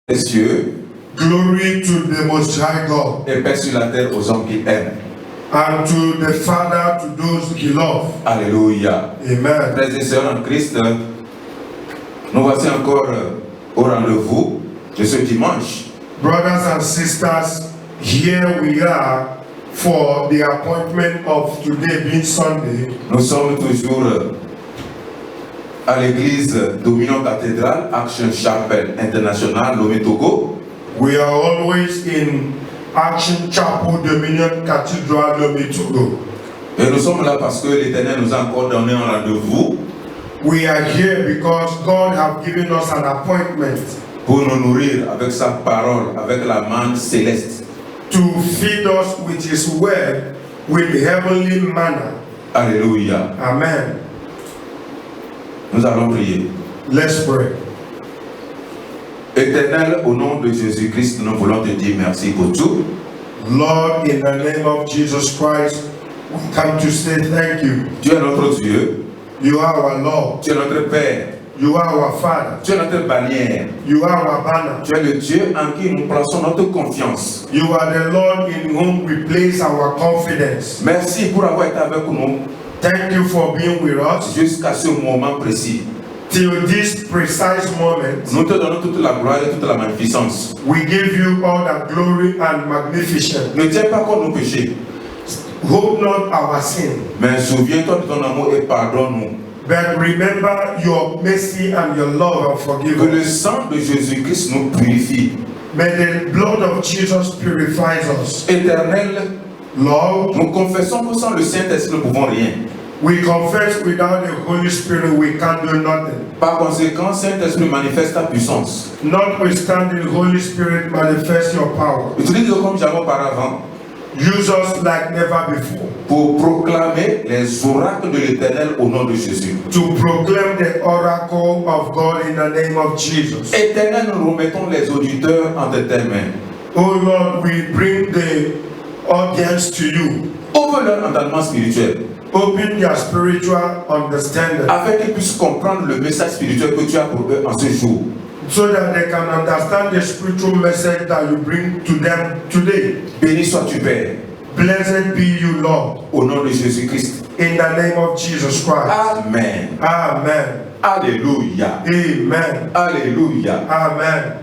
les cieux. Glory to the Most High God. Et paix sur la terre aux hommes qui aiment. And to the Father, to those He loves. Alléluia. Amen. Frères et sœurs en Christ, nous voici encore au rendez-vous de ce dimanche. Brothers and sisters, here we are for the appointment of today being Sunday. Nous sommes toujours à l'église Dominion Cathédrale, Action Chapel International, Lomé Togo. We are always in Action Chapel Dominion Cathedral, Lomé Togo. Et nous sommes là parce que l'Éternel nous a encore donné un rendez-vous. We are here because God has given us an appointment pour nous nourrir avec sa parole, avec la manne céleste. To feed us with His word, with the heavenly manna. Alléluia. Amen. Nous allons prier. Let's pray. Éternel, au nom de Jésus-Christ, nous voulons te dire merci pour tout. Lord, in the name of Jesus Christ, we come to say thank you. Tu es notre Dieu. You are our Lord. Tu es notre Père. You are our Father. Tu es notre bannière. You are our banner. Tu es le Dieu en qui nous plaçons notre confiance. You are the Lord in whom we place our confidence. Merci pour avoir été avec nous. Thank you for being with us jusqu'à ce moment précis. Till this precise moment. Nous te donnons toute la gloire et toute la magnificence. We give you all the glory and magnificence. Ne tiens pas compte nos péchés. Hold not our sin. Mais souviens-toi de ton amour et pardonne-nous. But remember your mercy and your love and forgiveness. Que le sang de Jésus-Christ nous purifie. May the blood of Jesus purifies us. Éternel, Lord, nous confessons que sans le Saint-Esprit, nous ne pouvons rien. We confess without the Holy Spirit we can't do nothing. Par conséquent, Saint-Esprit manifeste ta puissance. Notwithstanding, Holy Spirit manifest your power. Utilise-le comme jamais auparavant. Use us like never before. Pour proclamer les oracles de l'Éternel au nom de Jésus. To proclaim the oracle of God in the name of Jesus. Éternel, nous remettons les auditeurs entre tes mains. Oh Lord, we bring the audience to you. Ouvre leur entendement spirituel. Open their spiritual understanding. Afin qu'ils puissent comprendre le message spirituel que tu as pour eux en ce jour. So that they can understand the spiritual message that you bring to them today. Béni sois-tu, Père. Blessed be you, Lord. Au nom de Jésus-Christ. In the name of Jesus Christ. Amen. Amen. Alléluia. Amen. Alléluia. Amen.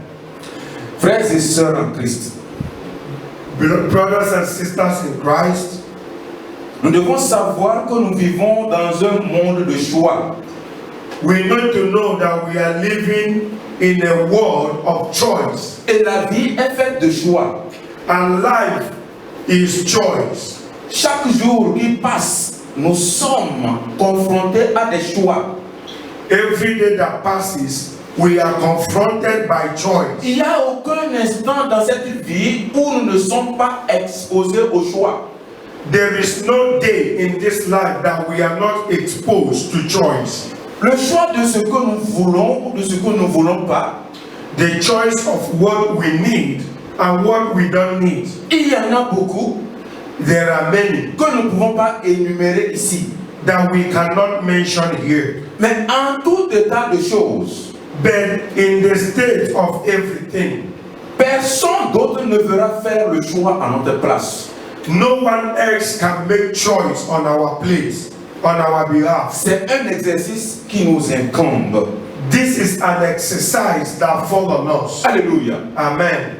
Frères et sœurs en Christ. Brothers and sisters in Christ. Nous devons savoir que nous vivons dans un monde de choix. We need to know that we are living in a world of choice. Et la vie est faite de choix. And life is choice. Chaque jour qui passe, nous sommes confrontés à des choix. Every day that passes, we are confronted by choice. Il n'y a aucun instant dans cette vie où nous ne sommes pas exposés au choix. There is no day in this life that we are not exposed to choice. Le choix de ce que nous voulons ou de ce que nous ne voulons pas. The choice of what we need and what we don't need. Il y en a beaucoup. There are many que nous ne pouvons pas énumérer ici. That we cannot mention here. Mais en tout état de choses, but in the state of everything, personne d'autre ne verra faire le choix à notre place. No one else can make choice on our place, on our behalf. C'est un exercice qui nous incombe. This is an exercise that falls on us. Alléluia. Amen.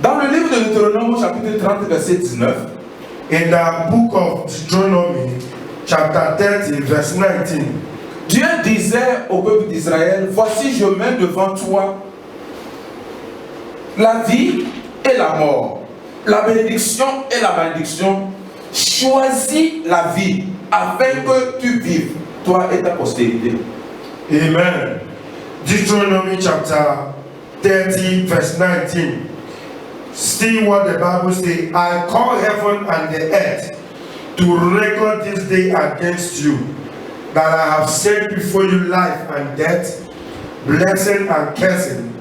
Dans le livre de Deutéronome, chapitre 30, verset 19, in the book of Deuteronomy, chapter 30, verse 19, Dieu disait au peuple d'Israël, voici je mets devant toi la vie et la mort, la bénédiction et la malédiction. Choisis la vie afin que tu vives, toi et ta postérité. Amen. Deuteronomy chapter 30, verse 19. See what the Bible says. I call heaven and the earth to record this day against you, that I have set before you life and death, blessing and cursing.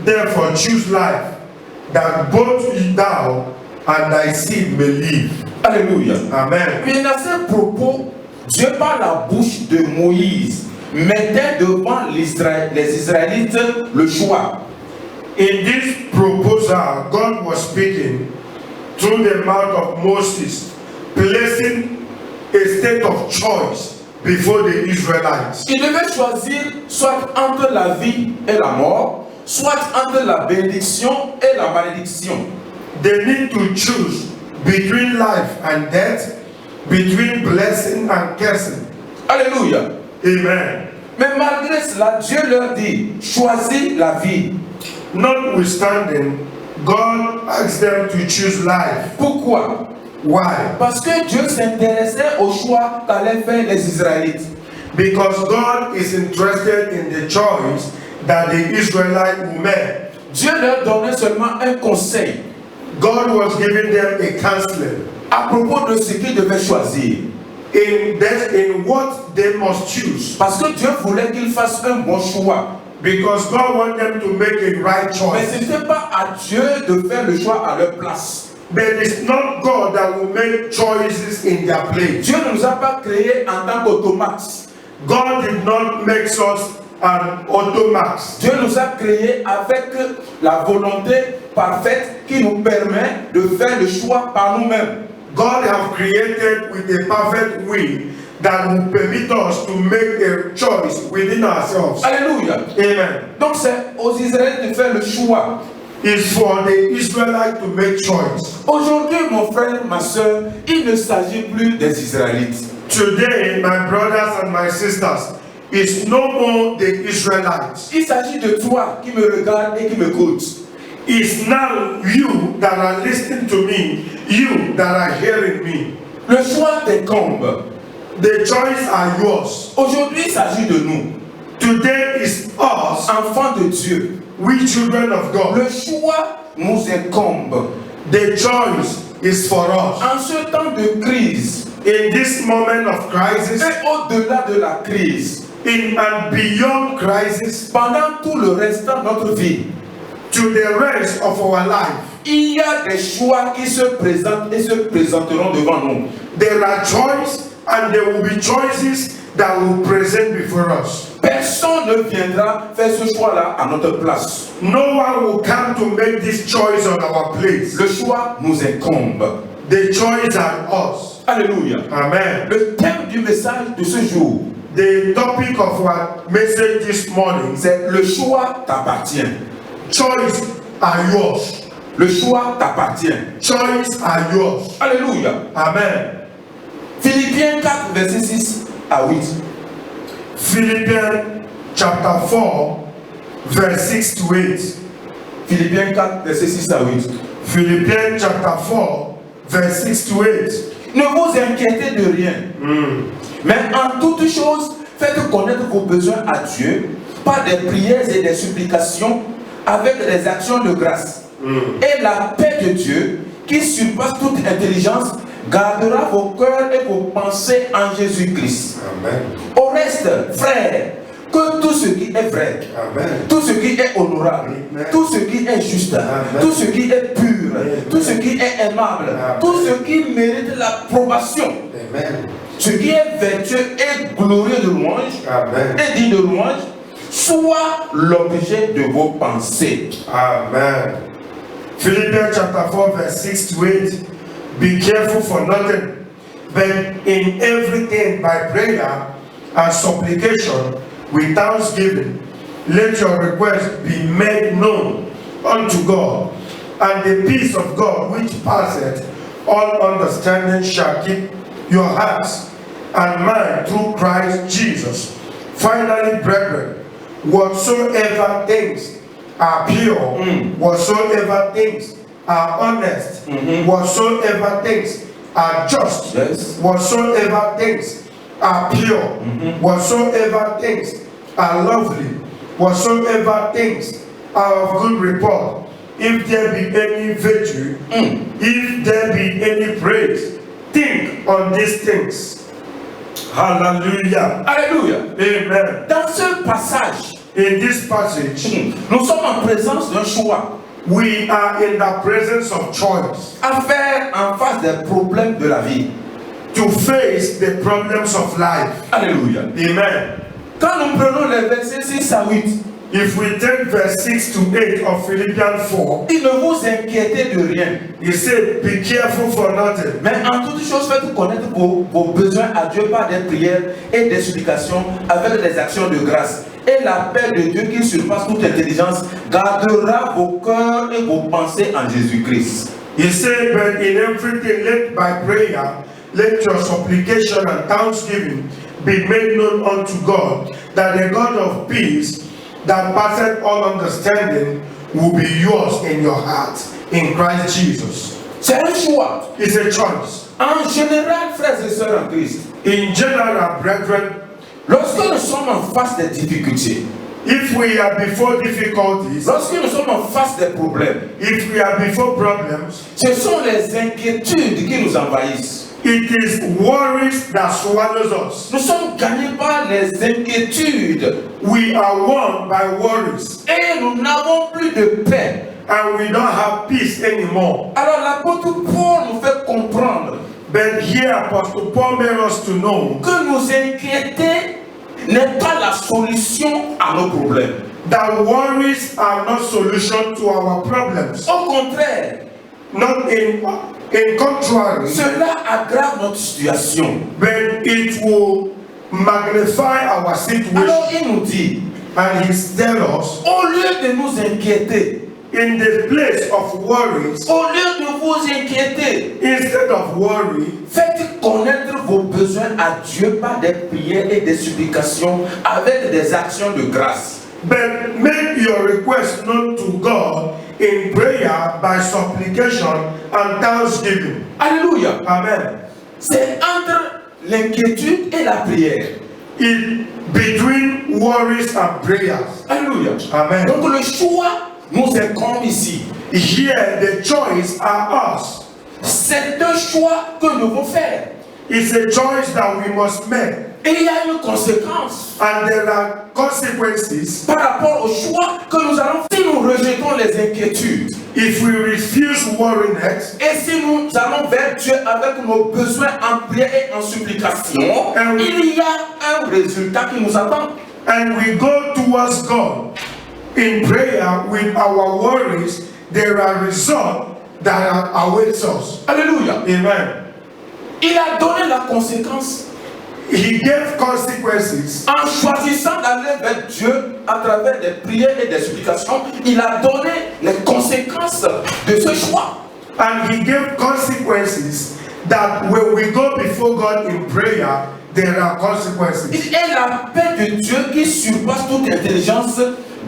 Therefore choose life, that both thou and thy seed may live. Alléluia. Amen. Puis à ce propos, Dieu par la bouche de Moïse mettait devant les Israélites le choix. In this proposal, God was speaking through the mouth of Moses, placing a state of choice before the Israelites. Il devait choisir soit entre la vie et la mort, soit entre la bénédiction et la malédiction. They need to choose between life and death, between blessing and cursing. Alléluia. Amen. Mais malgré cela, Dieu leur dit, choisis la vie. Notwithstanding, God asked them to choose life. Pourquoi? Why? Parce que Dieu s'intéressait au choix qu'allaient faire les Israélites. Because God is interested in the choice that the Israelites will make. Dieu leur donnait seulement un conseil God was giving them a counseling à propos de ce qu'ils devaient choisir. in what they must choose. Parce que Dieu voulait qu'ils fassent un bon choix. Because God wanted them to make a right Mais choice. ce n'était pas à Dieu de faire le choix à leur place. But it's not God that will make choices in their place. Dieu ne nous a pas créés en tant qu'automates. God did not make us an automat. Dieu nous a créés avec la volonté parfaite qui nous permet de faire le choix par nous-mêmes. God have created with a perfect will that will permit us to make a choice within ourselves. Alléluia. Amen. Donc c'est aux Israélites de faire le choix. It's for the Israelites to make choice. Aujourd'hui, mon frère, ma soeur, il ne s'agit plus des Israélites. Today, my brothers and my sisters, it's no more the Israelites. Il s'agit de toi qui me regarde et qui m'écoute. It's now you that are listening to me, you that are hearing me. Le choix t'incombe. The choice are yours. Aujourd'hui, il s'agit de nous, Today is us, enfants de Dieu. we children of God. Le choix nous incombe. The choice is for us. En ce temps de crise In this moment of crisis, et au-delà de la crise, in and beyond crisis, pendant tout le restant de notre vie, to the rest of our life, il y a des choix qui se présentent et se présenteront devant nous. there are choices and there will be choices that will present before us. Personne ne viendra faire ce choix-là à notre place. No one will come to make this choice on our place. Le choix nous incombe. The choice are us. Alléluia. Amen. Le thème du message de ce jour, The topic of our message this morning, c'est le choix t'appartient. choice are yours. Le choix t'appartient. Choice are yours. Alléluia. Amen. Philippiens 4, verset 6 à 8. Philippians chapter 4, verse 6 to 8. Philippiens 4, verset 6 à 8. Philippians chapter 4, verse 6 to 8. Ne vous inquiétez de rien, mais en toutes choses, faites connaître vos besoins à Dieu par des prières et des supplications avec des actions de grâce. Et la paix de Dieu, qui surpasse toute intelligence, gardera vos cœurs et vos pensées en Jésus-Christ. Amen. Au reste, frères, que tout ce qui est vrai, Amen. tout ce qui est honorable, Amen. tout ce qui est juste, Amen. tout ce qui est pur, Amen. tout ce qui est aimable, Amen. tout ce qui mérite l'approbation, Amen. ce qui est vertueux et glorieux de louange, Amen. et dit de louange, soit l'objet de vos pensées. Amen. Philippians chapter 4, verse 6 to 8. Be careful for nothing, but in everything by prayer and supplication with thanksgiving, let your requests be made known unto God, and the peace of God which passeth all understanding shall keep your hearts and mind through Christ Jesus. Finally, brethren, whatsoever things are pure, whatsoever things are honest, whatsoever things are just, Yes. whatsoever things are pure, whatsoever things are lovely, whatsoever things are of good report, if there be any virtue, if there be any praise, think on these things. Hallelujah. Alléluia. Amen. Dans ce passage, In this passage, nous sommes en présence d'un choix we are in the presence of choice à faire en face des problèmes de la vie. to face the problems of life. Alléluia. Amen. Quand nous prenons les versets 6 à 8, If we take verse 6 to 8 of Philippians 4, il ne vous inquiétez de rien. he said, be careful for nothing. Mais en toute chose, faites connaître vos besoins à Dieu par des prières et des supplications avec des actions de grâce. Et la paix de Dieu qui surpasse toute intelligence gardera vos cœurs et vos pensées en Jésus-Christ. He said, but in everything, let by prayer, let your supplication and thanksgiving be made known unto God, that the God of peace, that passeth all understanding, will be yours in your heart, in Christ Jesus. C'est un choix. It's a choice. En général, frères et sœurs en Christ, In general, brethren, lorsque nous sommes en face des difficultés, if we are before difficulties, lorsque nous sommes en face des problèmes, if we are before problems, ce sont les inquiétudes qui nous envahissent. it is worries that swallows us. Nous sommes gagnés par les inquiétudes We are won by worries, et nous n'avons plus de paix. and we don't have peace anymore. Alors l'apôtre Paul nous fait comprendre But here Apostle Paul made us to know que nous inquiéter n'est pas la solution à nos problèmes. that worries are not solution to our problems. Au contraire, Not in contrary, cela aggrave notre situation. but it will magnify our Alors situation. il nous dit, And he tells us, au lieu de nous inquiéter, in the place of worries, au lieu de vous inquiéter, instead of worry, faites connaître vos besoins à Dieu par des prières et des supplications avec des actions de grâce. but make your request known to God in prayer by supplication and thanksgiving. Alléluia. Amen. C'est entre l'inquiétude et la prière. In between worries and prayers. Alléluia. Amen. Donc le choix nous incombe ici. Here the choice are us. C'est un choix que nous devons faire. It's a choice that we must make. Et il y a une conséquence And there are consequences par rapport au choix que nous allons faire. Si nous rejetons les inquiétudes if we refuse worriness et si nous allons vers Dieu avec nos besoins en prière et en supplication, il y a un résultat qui nous attend. and we go towards God in prayer with our worries. There are results that awaits us. Alléluia. Amen. Il a donné la conséquence He gave consequences en choisissant d'aller vers Dieu à travers des prières et des supplications. Il a donné les conséquences de ce choix. and he gave consequences that when we go before God in prayer, there are consequences. Et la paix de Dieu qui surpasse toute intelligence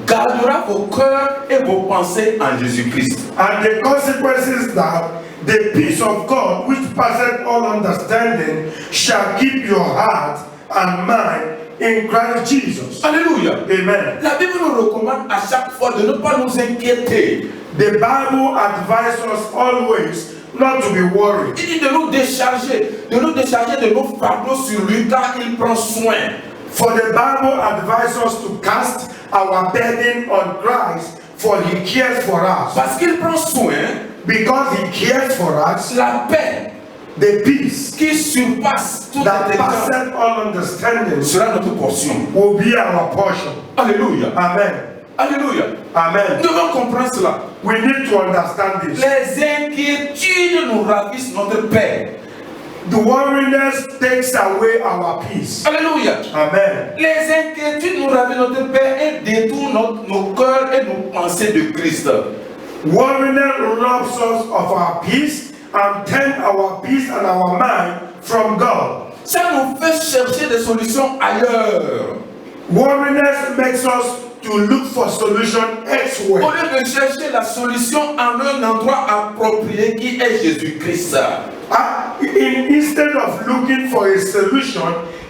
gardera vos cœurs et vos pensées en Jésus-Christ. And the consequences that the peace of God, which passeth all understanding, shall keep your heart and mind in Christ Jesus. Alléluia. Amen. La Bible nous recommande à chaque fois de ne pas nous inquiéter. The Bible advises us always not to be worried. Il dit de nous décharger de nos fardeaux sur lui car il prend soin. For the Bible advises us to cast our burden on Christ, for he cares for us. Parce qu'il prend soin, Because he cares for us, la paix the peace qui surpasse toute that intelligence passeth all understanding sera notre portion. will be our portion. Alléluia. Amen. Alléluia. Amen. Nous devons comprendre cela. We need to understand this. Les inquiétudes nous ravissent notre paix. The worriness takes away our peace. Alléluia. Amen. Les inquiétudes nous ravissent notre paix et détournent nos cœurs et nos pensées de Christ. Worriness robs us of our peace and turn our peace and our mind from God. Ça nous fait chercher des solutions ailleurs. Worriness makes us to look for solution Au elsewhere. lieu de chercher la solution en un endroit approprié qui est Jésus-Christ. Instead of looking for a solution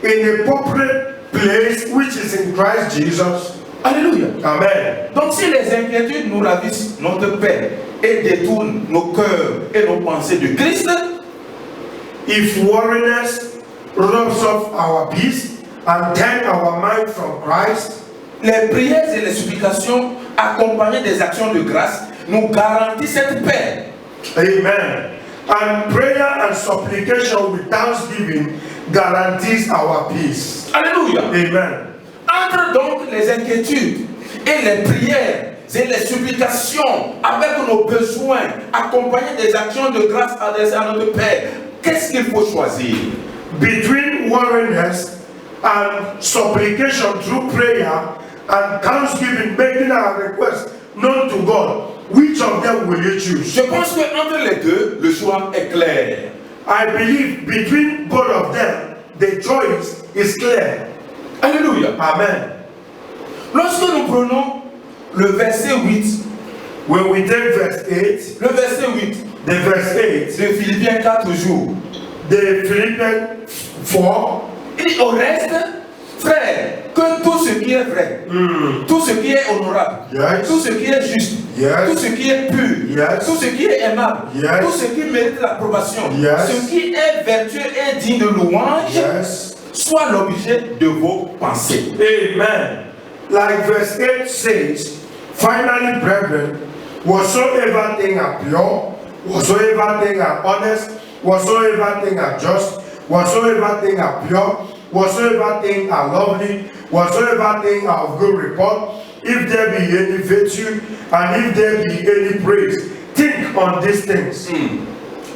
in a appropriate place which is in Christ Jesus. Alléluia. Amen. Donc si les inquiétudes nous ravissent notre paix et détournent nos cœurs et nos pensées de Christ, If worriness robs off our peace and turn our mind from Christ, les prières et les supplications accompagnées des actions de grâce nous garantissent cette paix. amen. And prayer and supplication with thanksgiving guarantees our peace. Alléluia. Amen. Entre donc les inquiétudes et les prières et les supplications avec nos besoins, accompagnés des actions de grâce adressées à notre Père, qu'est-ce qu'il faut choisir? Between weariness and supplication through prayer and thanksgiving, making our request known to God, which of them will you choose? Je pense qu'entre les deux, le choix est clair. I believe between both of them, the choice is clear. Alléluia. Amen. Lorsque nous prenons le verset 8, When we take verse 8, le verset 8 the verse 8, de Philippiens 4 jours, the Philippians 4, et au reste, frère, que tout ce qui est vrai, tout ce qui est honorable, Yes. tout ce qui est juste, Yes. tout ce qui est pur, Yes. tout ce qui est aimable, Yes. tout ce qui mérite l'approbation, Yes. ce qui est vertueux et digne de louange, yes, soit l'objet de vos pensées. amen. Like verse 8 says, finally, brethren, whatsoever things are pure, whatsoever things are honest, whatsoever things are just, whatsoever things are pure, whatsoever things are lovely, whatsoever things are of good report, if there be any virtue, and if there be any praise, think on these things.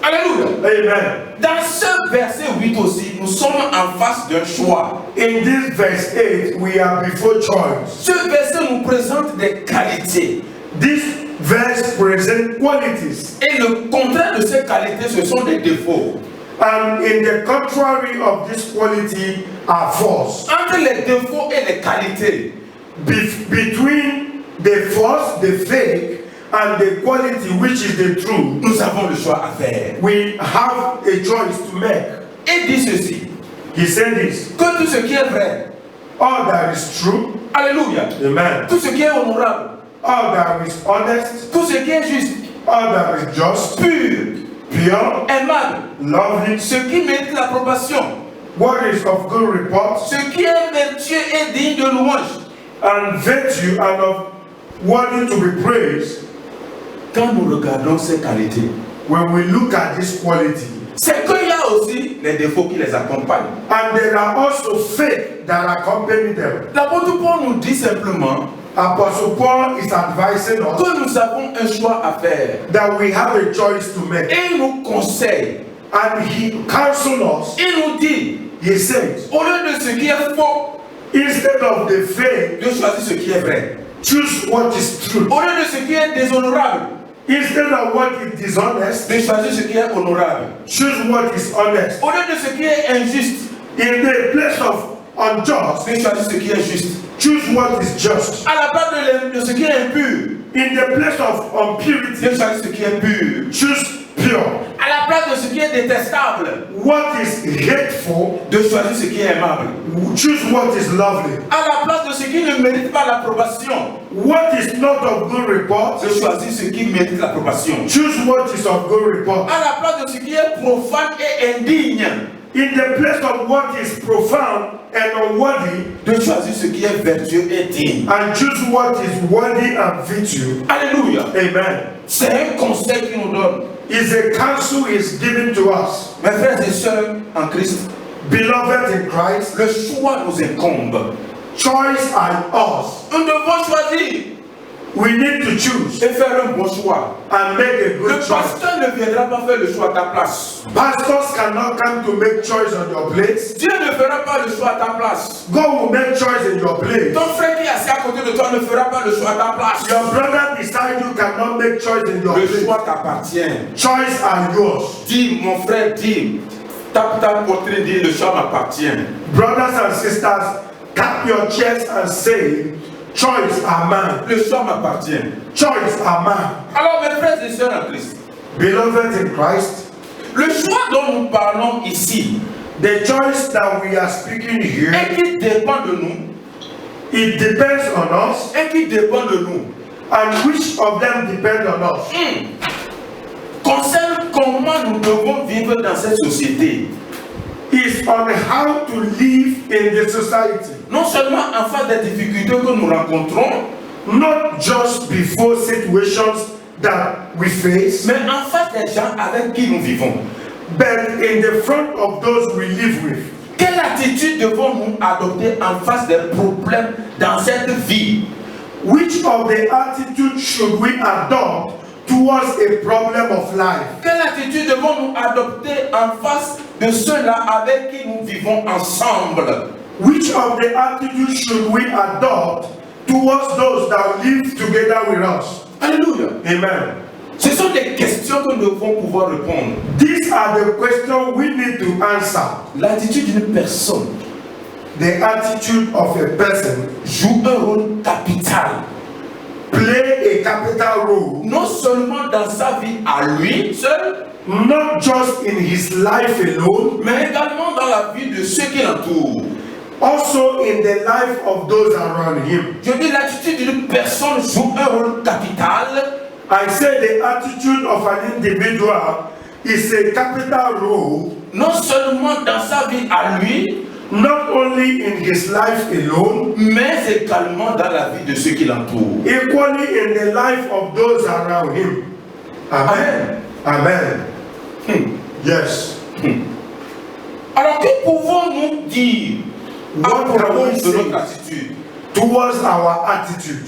Alléluia. Amen. Dans ce verset 8 aussi, nous sommes en face d'un choix. In this verse 8, we are before choice. Ce verset nous présente des qualités. This verse presents qualities, Et le contraire de ces qualités, ce sont des défauts. and in the contrary of this quality are false. Entre les défauts et les qualités, Between the false, the fake, and the quality which is the true, nous avons le choix à faire. we have a choice to make. Et dit ceci, He said this, que tout ce qui est vrai, all that is true, alléluia, amen, tout ce qui est honorable, all that is honest, tout ce qui est juste, all that is just, pur, pure, aimable, lovely, ce qui mérite l'approbation, what is of good report, ce qui est vertueux et digne de louange. and virtue, and of worthy to be praised. Quand nous regardons ces qualités, When we look at this quality, c'est qu'il y a aussi les défauts qui les accompagnent. and there are also faith that accompany them. L'apôtre Paul nous dit simplement Apostle Paul is advising us que nous avons un choix à faire. that we have a choice to make. Et il nous conseille, And he counsels us. il nous dit, He says, au lieu de ce qui est faux, instead of the faith, de choisir ce qui est vrai. choose what is true. Au lieu de ce qui est déshonorable, Instead of what is dishonest, de choisir ce qui est honorable. choose what is honest. Au lieu de ce qui est injuste, In the place of unjust, de choisir ce qui est juste. choose what is just. À la place de ce qui est impur, In the place of de impurity, choisir ce qui est pur. choose pure. À la place de ce qui est détestable, What is hateful, de choisir ce qui est aimable. choose what is lovely. À la place de ce qui ne mérite pas l'approbation, What is not of good report, de choisir ce qui mérite l'approbation. choose what is of good report. À la place de ce qui est profane et indigne, In the place of what is profound and unworthy, de choisir ce qui est vertueux et digne. and choose what is worthy and virtue. Alléluia. Amen. C'est un conseil qu'il nous donne. Is a counsel is given to us. Mes frères et sœurs en Christ, Beloved in Christ, le choix nous incombe. choice are us. Nous devons choisir We need to choose et faire un bon choix. and make a Le good choice. pasteur ne viendra pas faire le choix à ta place. Pastors cannot come to make choice on your place. Dieu ne fera pas le choix à ta place. God will make choice in your place. Ton frère qui est assis à côté de toi ne fera pas le choix à ta place. Your brother beside you cannot make choice in your Le place. choix t'appartient. Choice are yours. Dis, mon frère, dis. Tape ta poitrine, dis, le choix m'appartient. Brothers and sisters, tap your chest and say, choice are mine. Le choix m'appartient. Choice are mine. Alors, mes frères et sœurs en Christ, Beloved in Christ, le choix dont nous parlons ici, the choice that we are speaking here, et qui dépend de nous, it depends on us, et qui dépend de nous, and which of them depend on us. concerne comment nous devons vivre dans cette société. Is on how to live in the society. Non seulement en face des difficultés que nous rencontrons, Not just before situations that we face, mais en face des gens avec qui nous vivons. but in the front of those we live with. Quelle attitude devons-nous adopter en face des problèmes dans cette vie? Which of the attitudes should we adopt towards a problem of life? Quelle attitude devons-nous adopter en face de ceux-là avec qui nous vivons ensemble? Which of the attitudes should we adopt towards those that live together with us? Alléluia. Amen. Ce sont des questions que nous devons pouvoir répondre. These are the questions we need to answer. L'attitude d'une personne The attitude of a person joue un rôle capital. play a capital role, Non seulement dans sa vie à lui seul, not just in his life alone, mais également dans la vie de ceux qui l'entourent. also in the life of those around him. Je dis l'attitude d'une personne joue un rôle capital. I say the attitude of an individual is a capital role, Non seulement dans sa vie à lui, not only in his life alone, mais également dans la vie de ceux qui l'entourent. equally in the life of those around him. Amen. Amen. Yes. Alors que pouvons-nous dire à What can propos we de say notre attitude? towards our attitude?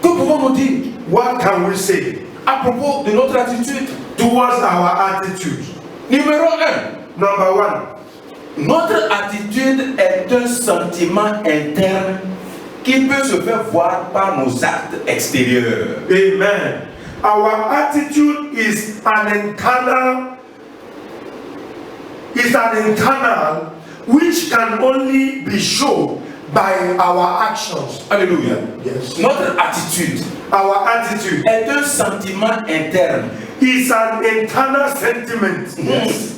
Que pouvons-nous dire What can we say à propos de notre attitude? towards our attitude? Numéro 1. Number one, Notre attitude est un sentiment interne qui peut se faire voir par nos actes extérieurs. amen. Our attitude is an internal which can only be shown by our actions. Alléluia. Yes. Notre attitude Our attitude est un sentiment interne is an internal sentiment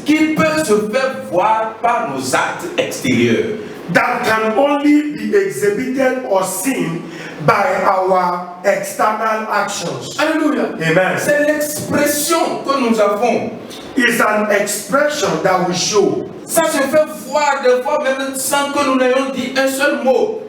qui peut se faire voir par nos actes extérieurs. that can only be exhibited or seen by our external actions. Alléluia. Amen. C'est l'expression que nous avons. It's an expression that we show Ça se fait voir des fois même sans que nous n'ayons dit un seul mot.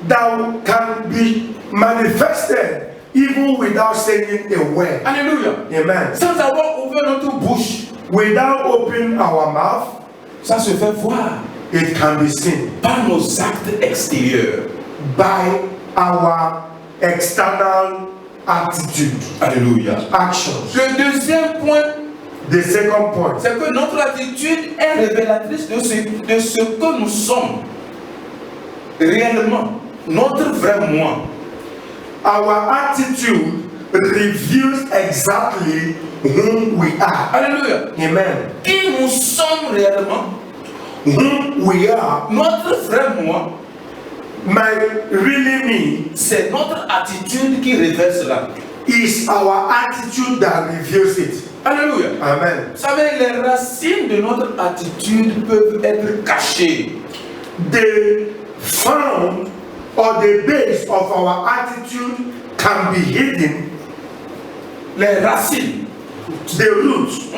that can be manifested even without saying a word. Alléluia. Amen. Sans avoir ouvert notre bouche, Without opening our mouth, ça se fait voir it can be seen par nos actes extérieurs. by our external attitude, Alléluia. actions. Le deuxième point, The second point, c'est que notre attitude est révélatrice de ce que nous sommes réellement, notre vrai moi. our attitude reveals exactly whom we are. Alléluia. Amen. Qui nous sommes réellement, Whom we are notre vrai moi, might really mean c'est notre attitude qui révèle cela. is our attitude that reveals it. Alléluia. Amen. Vous savez, les racines de notre attitude peuvent être cachées. The found or the base of our attitude can be hidden. Les racines. The roots,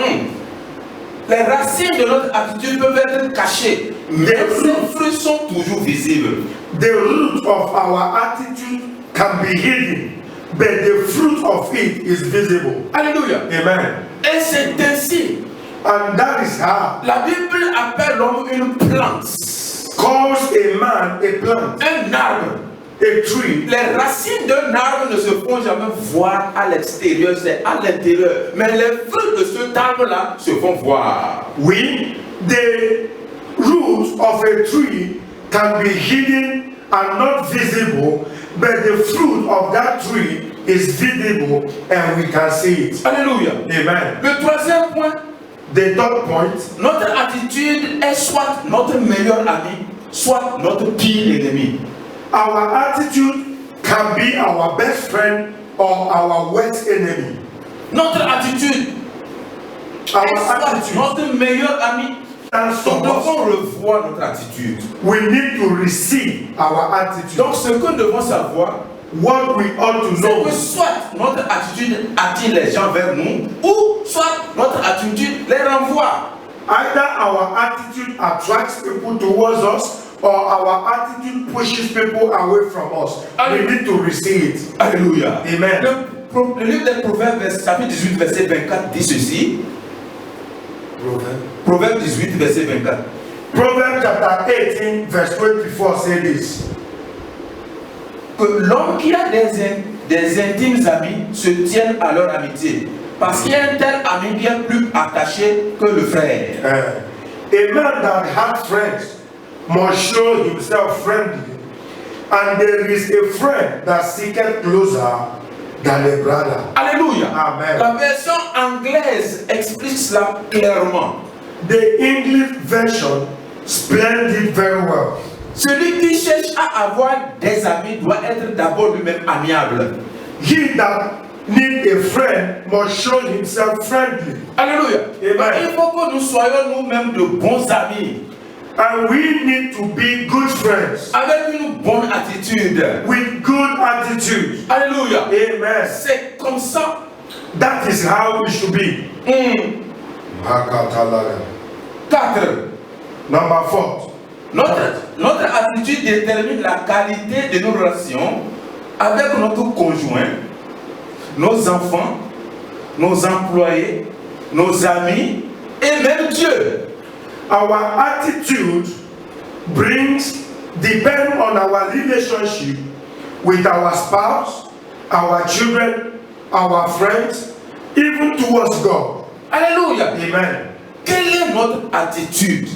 Les racines de notre attitude peuvent être cachées, mais ces fruits sont toujours visibles. the root of our attitude can be hidden, but the fruit of it is visible. Alléluia. Amen. Et c'est ainsi. And that is how La Bible appelle l'homme une plante, calls a man a plant, un arbre. a tree. Les racines d'un arbre ne se font jamais voir à l'extérieur, c'est à l'intérieur. Mais les fruits de cet arbre-là se font voir. The roots of a tree can be hidden and not visible, but the fruit of that tree is visible and we can see it. Alléluia. Amen. Le troisième point, The third point, notre attitude est soit notre meilleur ami, soit notre pire ennemi. our attitude can be our best friend or our worst enemy. Notre attitude est Our soit attitude notre meilleur ami. stands Nous for us. devons revoir notre attitude. We need to receive our attitude. Donc ce que nous devons savoir, What we ought to c'est know que soit notre attitude attire les gens vers nous, ou soit notre attitude les renvoie. either our attitude attracts people towards us or our attitude pushes people away from us. We need to receive it. Alléluia. Amen. Le livre des Proverbes, chapitre 18, verset 24, dit ceci. Proverbe 18, verset 24. Proverbs chapter 18 verse 24 says this. Que l'homme qui a des des intimes amis se tiennent à leur amitié. Parce qu'il y a un tel ami bien plus attaché que le frère. A man that has friends must show himself friendly, and there is a friend that seeketh closer than a brother. Alléluia. Amen. La version anglaise explique cela clairement. The English version explains it very well. Celui qui cherche à avoir des amis doit être d'abord lui-même amiable. He that need a friend must show himself friendly. Alléluia. Amen. Il faut que nous soyons nous-mêmes de bons amis. And we need to be good friends. Avec une bonne attitude. With good attitude. Alléluia. Amen. C'est comme ça. That is how we should be. 4. Number 4. Notre attitude détermine la qualité de nos relations avec notre conjoint, nos enfants, nos employés, nos amis et même Dieu. Our attitude depends on our relationship with our spouse, our children, our friends, even towards God. Alléluia. Amen. Quelle est notre attitude?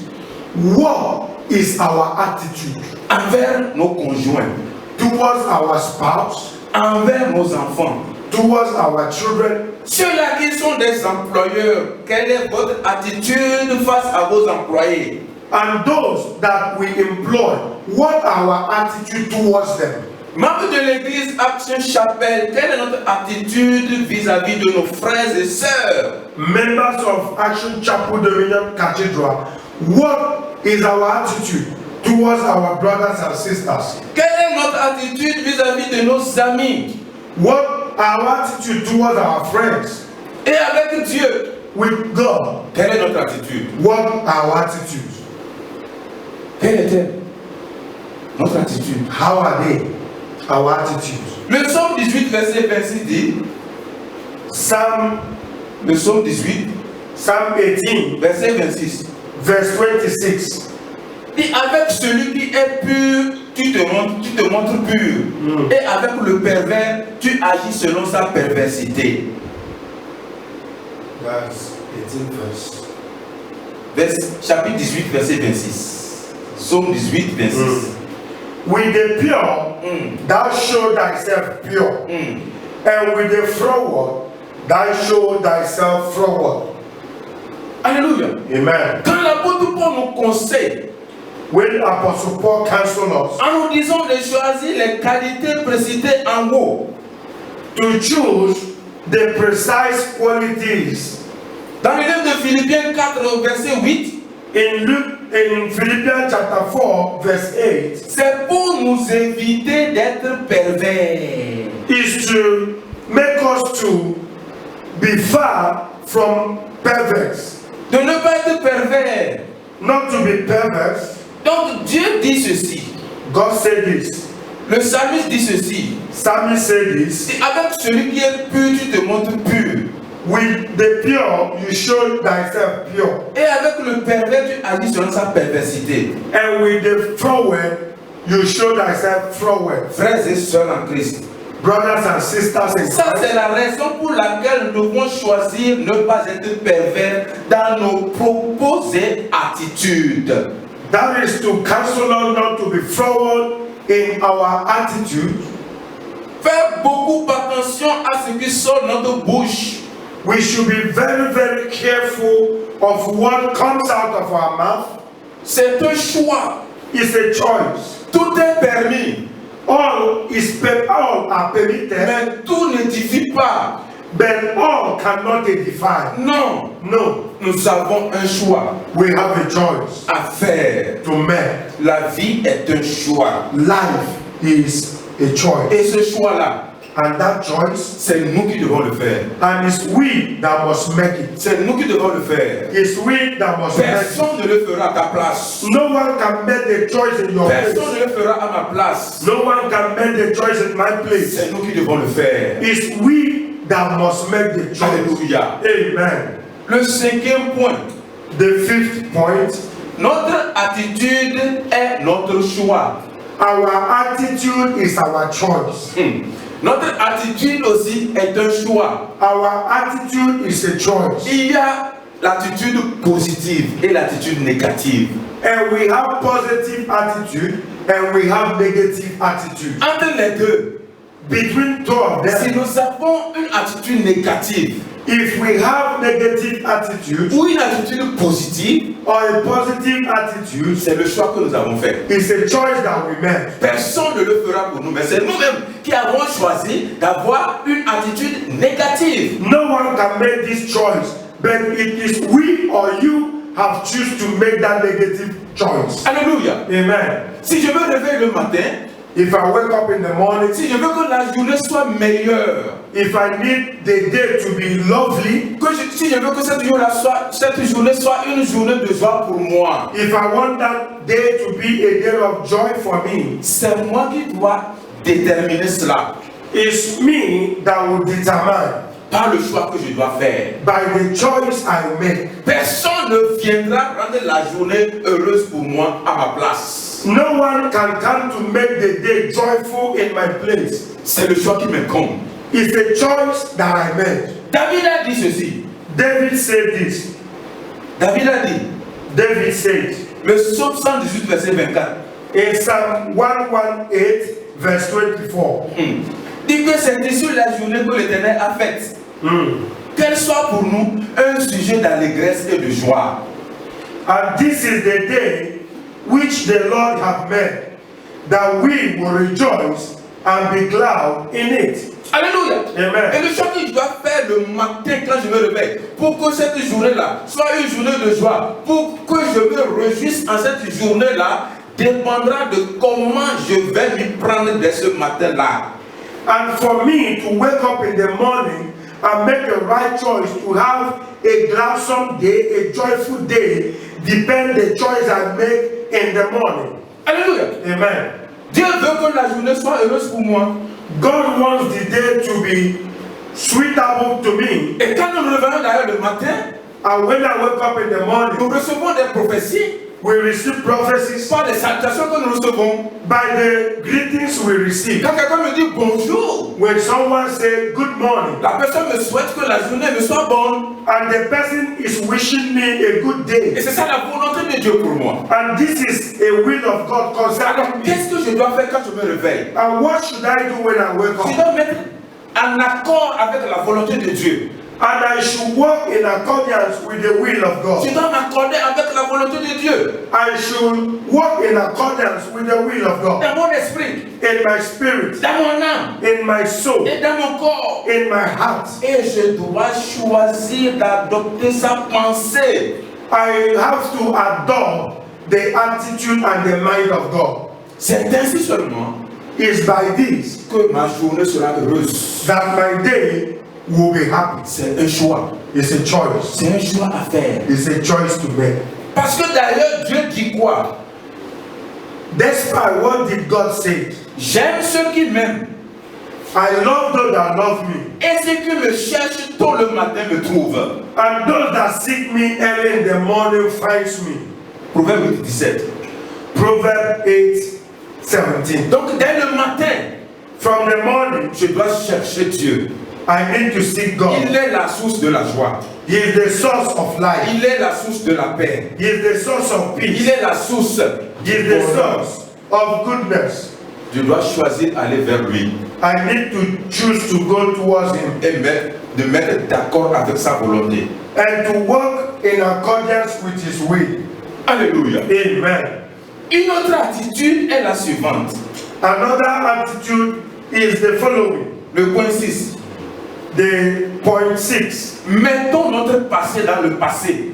What is our attitude envers nos conjoints, towards our spouse, envers nos enfants, towards our children? Ceux-là qui sont des employeurs, quelle est votre attitude face à vos employés? And those that we employ, what our attitude towards them? Membres de l'église Action Chapelle, quelle est notre attitude vis-à-vis de nos frères et sœurs? Members of Action Chapel Dominion Cathedral, what is our attitude towards our brothers and sisters? Quelle est notre attitude vis-à-vis de nos amis? What our attitude towards our friends? Et avec Dieu? With God, quelle est notre attitude? What our attitude? Quelle est-elle? Notre attitude. How are they? Our attitude. Le psaume 18, verset 26 dit, le psaume 18, Psalm 18, verset 26. Verse 26. Et avec celui qui est pur, tu te montres pur. Et avec le pervers, tu agis selon sa perversité. Verse 18 chapitre 18, verset 26. Psaume 18, 26. With the pure, thou show thyself pure. And with the froward, thou show thyself froward. Alléluia. Amen. Quand l'apôtre Paul nous conseille, when Apostle Paul counsels us, en nous disant de choisir les qualités précitées en haut, to choose the precise qualities. Dans le livre de Philippiens 4, verset 8, in Philippians chapter 4, verse 8, c'est pour nous éviter d'être pervers. Is to make us to be far from perverse. De ne pas être pervers. Not to be perverse. Donc Dieu dit ceci. God said this. Le psalmiste dit ceci. Psalmist said this. Et avec celui qui est pur, tu te montres pur. With the pure, you show thyself pure. Et avec le pervers, tu agis selon sa perversité. And with the froward, you show thyself froward. Frères et sœurs en Christ. Brothers and sisters in Christ. Ça, c'est la raison pour laquelle nous devons choisir ne pas être pervers dans nos propos et attitudes. That is to counsel us not to be froward in our attitude. Faire beaucoup attention à ce qui sort de notre bouche. We should be very, very careful of what comes out of our mouth. C'est un choix. It's a choice. Tout est permis. All are permitted. Mais tout n'édifie pas. But all cannot edify. Non. No. Nous avons un choix. We have a choice à faire. To make. La vie est un choix. Life is a choice. Et ce choix-là, and that choice, c'est nous qui devons le faire. And it's we that must make it. C'est nous qui devons le faire. It's we that must make it. Personne ne le fera à ta place. No one can make the choice in your place. Personne ne le fera à ma place. No one can make the choice in my place. C'est nous qui devons le faire. It's we that must make the choice. Alléluia. Amen. Le cinquième point. The fifth point. Notre attitude est notre choix. Our attitude is our choice. Notre attitude aussi est un choix. Our attitude is a choice. Il y a l'attitude positive et l'attitude négative. And we have positive attitude and we have negative attitude. Entre les deux, Between two of si them, nous avons une attitude négative if we have negative attitude ou une attitude positive, or a positive attitude, c'est le choix que nous avons fait. it's a choice that we make. Personne ne le fera pour nous, mais c'est nous-mêmes qui avons choisi d'avoir une attitude négative. No one can make this choice, but it is we or you have choose to make that negative choice. Alléluia. Amen. Si je me réveille le matin, If I wake up in the morning, si je veux que la journée soit meilleure, if I need the day to be lovely, si je veux que cette journée soit une journée de joie pour moi, if I want that day to be a day of joy for me, c'est moi qui dois déterminer cela it's me that will determine par le choix que je dois faire. by the choice I make. Personne ne viendra rendre la journée heureuse pour moi à ma place. No one can come to make the day joyful in my place. C'est le choix qui m'incombe. It's a choice that I made. David a dit ceci. David said this. David a dit, David said le psaume 118, verset 24. in Psalm 118, verse 24. Dit que c'est ici la journée que l'Éternel a faite. Qu'elle soit pour nous un sujet d'allégresse et de joie. And this is the day which the Lord hath made, that we will rejoice and be glad in it. Alléluia. Amen. Et le choix que je dois faire le matin quand je me réveille, pour que cette journée-là soit une journée de joie, pour que je me réjouisse en cette journée-là, dépendra de comment je vais m'y prendre dès ce matin-là. And for me to wake up in the morning and make the right choice to have a gladsome day, a joyful day, depend the choice I make in the morning. Alléluia. Amen. Dieu veut que la journée soit heureuse pour moi. God wants the day to be suitable to me. Et quand nous nous réveillons d'ailleurs le matin, And when I wake up in the nous morning, recevons des prophéties we receive prophecies par les salutations que nous recevons. by the greetings we receive. Quand quelqu'un me dit bonjour, When someone says good morning, la personne me souhaite que la journée me soit bonne. and the person is wishing me a good Et day, c'est ça la volonté de Dieu pour moi. and this is a will of God Alors, concerning me. qu'est-ce que je dois faire quand je me réveille? And what should I do when I wake Je up? dois mettre en accord avec la volonté de Dieu. And I should walk in accordance with the will of God. Je dois m'accorder avec la volonté de Dieu. I should walk in accordance with the will of God. Dans mon esprit, In my spirit, dans mon âme in my soul, et dans mon corps. in my heart. Et je dois choisir d'adopter sa pensée. I have to adopt the attitude and the mind of God. C'est ainsi seulement It's by this que ma journée sera heureuse. that my day will be happy. C'est un choix. It's a choice. C'est un choix à faire. It's a choice to make. Parce que d'ailleurs, Dieu dit quoi? Despite what did God say? J'aime ceux qui m'aiment. I love those that love me. Et ceux qui me cherchent tôt le matin me trouvent. And those that seek me early in the morning finds me. Proverbe 17. Proverbs 8:17. Donc dès le matin, From the morning, je dois chercher Dieu. I need to seek Il God. est la source de la joie. He is the source of life. Il est la source de la paix. He is the source of Il peace. est la source He is du the bonheur. source of goodness. Je dois choisir d'aller vers lui I need to choose to go towards Him et de mettre d'accord avec sa volonté. and to walk in accordance with His will. Alléluia. Amen. Une autre attitude est la suivante. Another attitude is the following. Le point 6. The point 6. Mettons notre passé dans le passé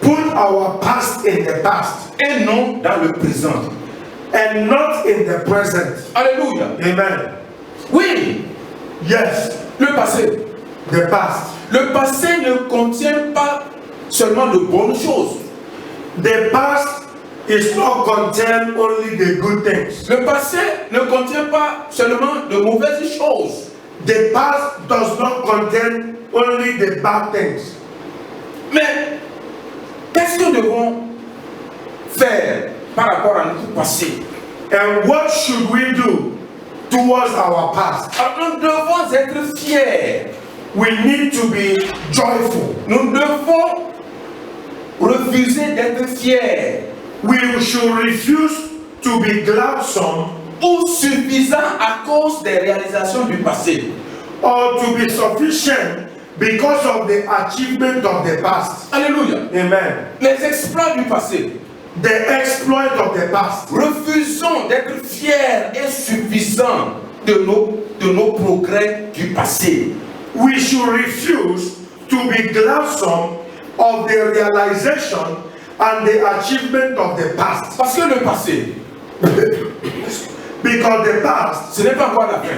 Put our past in the past et non dans le présent. and not in the present. Alléluia. Amen. Oui, Yes, le passé. the past. Le passé ne contient pas seulement de bonnes choses. The past is not contain only the good things. Le passé ne contient pas seulement de mauvaises choses. The past does not contain only the bad things. Mais qu'est-ce que nous devons faire par rapport à notre passé? And what should we do towards our past. Alors, nous devons être fiers. We need to be joyful. Nous devons refuser d'être fiers We should refuse to be gladsome ou suffisants à cause des réalisations du passé. or to be sufficient because of the achievement of the past. Alléluia. Amen. Les exploits du passé. The exploit of the past. Refusons d'être fiers et suffisants de nos progrès du passé. We should refuse to be gladsome of the realization and the achievement of the past. Parce que le passé, Because the past ce n'est pas encore la fin.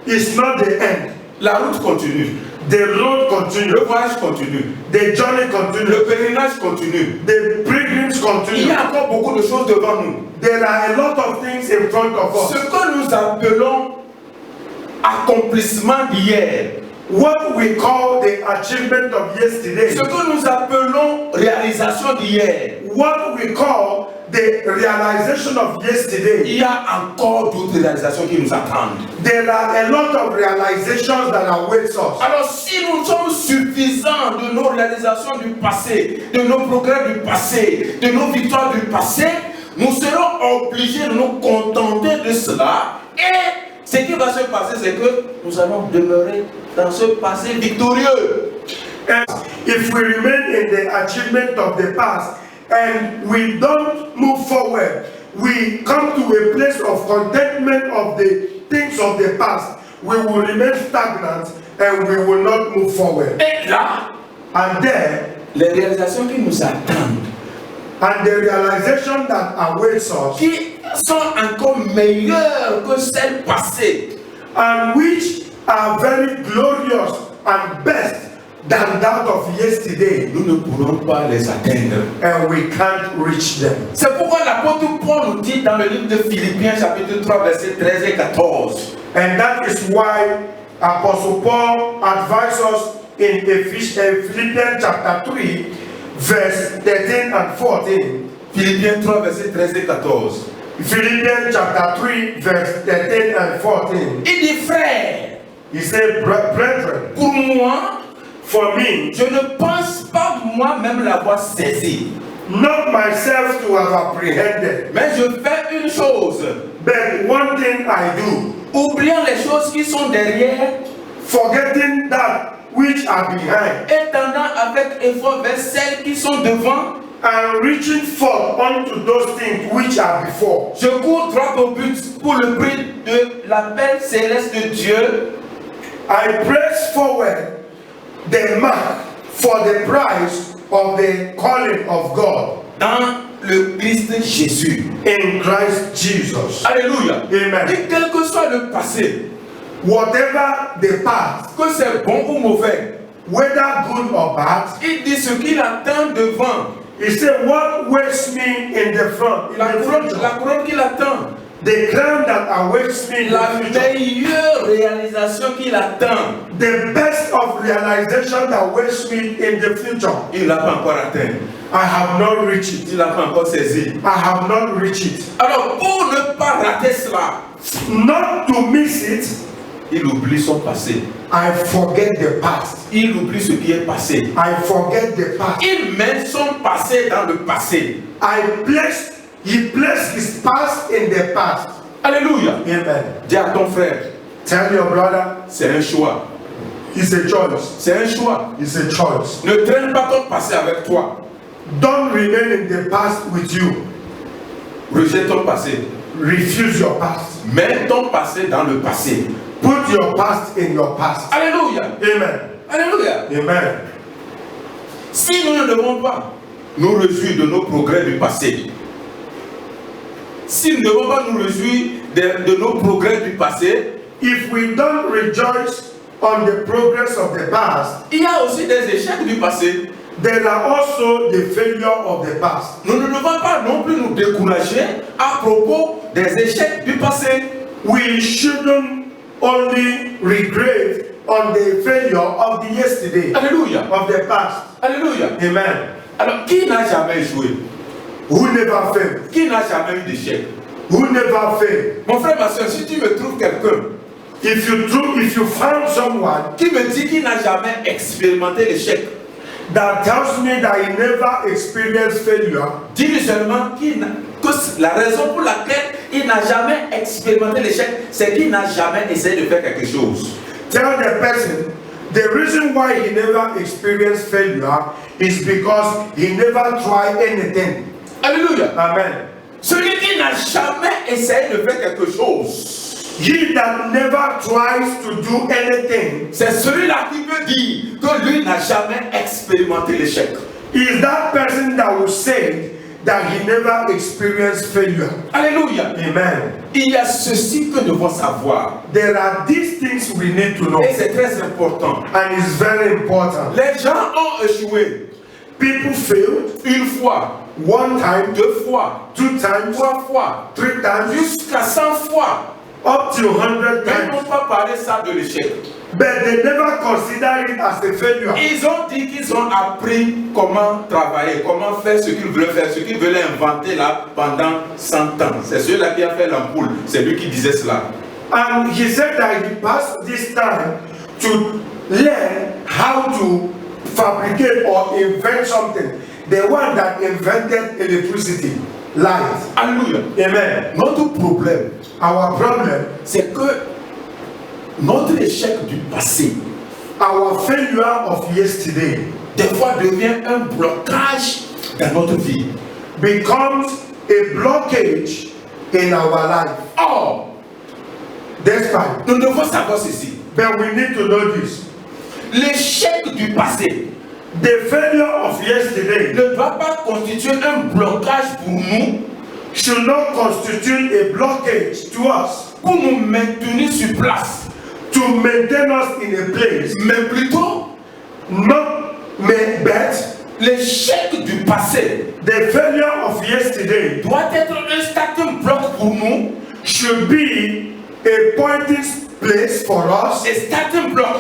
is not the end. La route continue. The road continues. Le voyage continue. The journey Le continues. pèlerinage continue. The pilgrims Il continue. y a encore beaucoup de choses devant nous. There are a lot of things in front of Ce us. que nous appelons accomplissement d'hier, What we call the achievement of yesterday, ce que nous appelons réalisation d'hier, what we call the realization of yesterday, il y a encore d'autres réalisations qui nous attendent. there are a lot of realizations that await us. Alors si nous sommes suffisants de nos réalisations du passé, de nos progrès du passé, de nos victoires du passé, nous serons obligés de nous contenter de cela. Et ce qui va se passer, c'est que nous allons demeurer dans ce passé victorieux. And if we remain in the achievement of the past and we don't move forward, we come to a place of contentment of the things of the past, we will remain stagnant and we will not move forward. Et là, And then, les réalisations qui nous attendent, and the realization that awaits us, qui sont encore meilleures que celles passées, and which are very glorious and best than that of yesterday, nous ne pourrons pas les atteindre. and we can't reach them. C'est pourquoi l'apôtre Paul nous dit dans le livre de Philippiens chapitre 3 versets 13 et 14. And that is why Apostle Paul advises us in Philippians chapter 3, verse 13 and 14. Philippiens 3 versets 13 et 14. Philippians chapter 3, verse 13 and 14. Il dit frère, He said, brethren, pour moi, for me, je ne pense pas moi-même l'avoir saisi. not myself to have apprehended, Mais je fais une chose, but one thing I do, oubliant les choses qui sont derrière forgetting that which are behind, et tendant avec effort vers celles qui sont devant, and reaching forth unto those things which are before. je cours droit au but pour le prix de l'appel céleste de Dieu I press forward the mark for the prize of the calling of God dans le Christ Jésus. in Christ Jesus. Alléluia. Amen. Et quel que soit le passé, Whatever the past, que c'est bon ou mauvais, whether good or bad, il dit ce qu'il attend devant, he said, what waits me in the front, in la the future, couronne qu'il attend, the crown that awaits me in la the future, meilleure réalisation qu'il attend, the best of realization that waits me in the future. il ne l'a pas encore atteint, I have not reached it. il ne l'a pas encore saisi. I have not reached it. Alors pour ne pas rater cela, Not to miss it, il oublie son passé, I forget the past. il oublie ce qui est passé, I forget the past. il met son passé dans le passé. He placed his past in the past. Alléluia. Amen. Dis à ton frère, Tell your brother, c'est un choix, it's a choice. c'est un choix. It's a choice. Ne traîne pas ton passé avec toi. Don't remain in the past with you. Rejette ton passé. Refuse your past. Mets ton passé dans le passé. Put your past in your past. Alléluia. Amen. Alléluia. Amen. Si nous ne devons pas nous réjouir de nos progrès du passé, si nous ne devons pas nous réjouir de nos progrès du passé, If we don't rejoice on the progress of the past, il y a aussi des échecs du passé. there are also the failure of the past. Nous ne devons pas non plus nous décourager à propos des échecs du passé. We shouldn't only regret on the failure of the yesterday, Alléluia. of the past. Alléluia. Amen. Alors, qui n'a jamais échoué? Who never failed? Qui n'a jamais eu d'échec? who never fail. Mon frère, ma soeur, si tu me trouves quelqu'un If you find someone qui me dit qu'il n'a jamais expérimenté l'échec, that tells me that he never experienced failure, dis-lui seulement que la raison pour laquelle il n'a jamais expérimenté l'échec, c'est qu'il n'a jamais essayé de faire quelque chose. tell the person the reason why he never experienced failure is because he never tried anything. Alléluia. Amen. Celui qui n'a jamais essayé de faire quelque chose, He that never tries to do anything c'est celui-là qui peut dire que lui n'a jamais expérimenté l'échec. is that person that will say that he never experienced failure. Alléluia. Amen. Il y a ceci que nous devons savoir. There are these things we need to know, Et c'est très important. and it's very important. Les gens ont échoué People failed une fois, one time, 2 fois, 2 times, 3 fois, 3 times, jusqu'à 100 fois. up to 100 Mais ils n'ont times, pas parlé ça de l'échec. but they never consider it as a failure. Ils ont dit qu'ils ont appris comment travailler, comment faire ce qu'ils voulaient faire, ce qu'ils voulaient inventer là pendant 100 ans. C'est celui-là qui a fait l'ampoule, c'est lui qui disait cela. And he said that he passed this time to learn how to fabricate or invent something. The one that invented electricity, light. Alléluia. Amen. Notre problème, Our problem, c'est que notre échec du passé, our failure of yesterday, des fois devient un blocage dans notre vie. becomes a blockage in our life. Or, Despite, nous devons savoir ceci. but we need to know this. L'échec du passé The failure of yesterday ne doit pas constituer un blocage pour nous, should not constitute a blockage to us pour nous maintenir sur place, to maintain us in a place. mais plutôt Not but l'échec du passé the failure of yesterday doit être un starting block pour nous, should be a pointing place for us, un starting block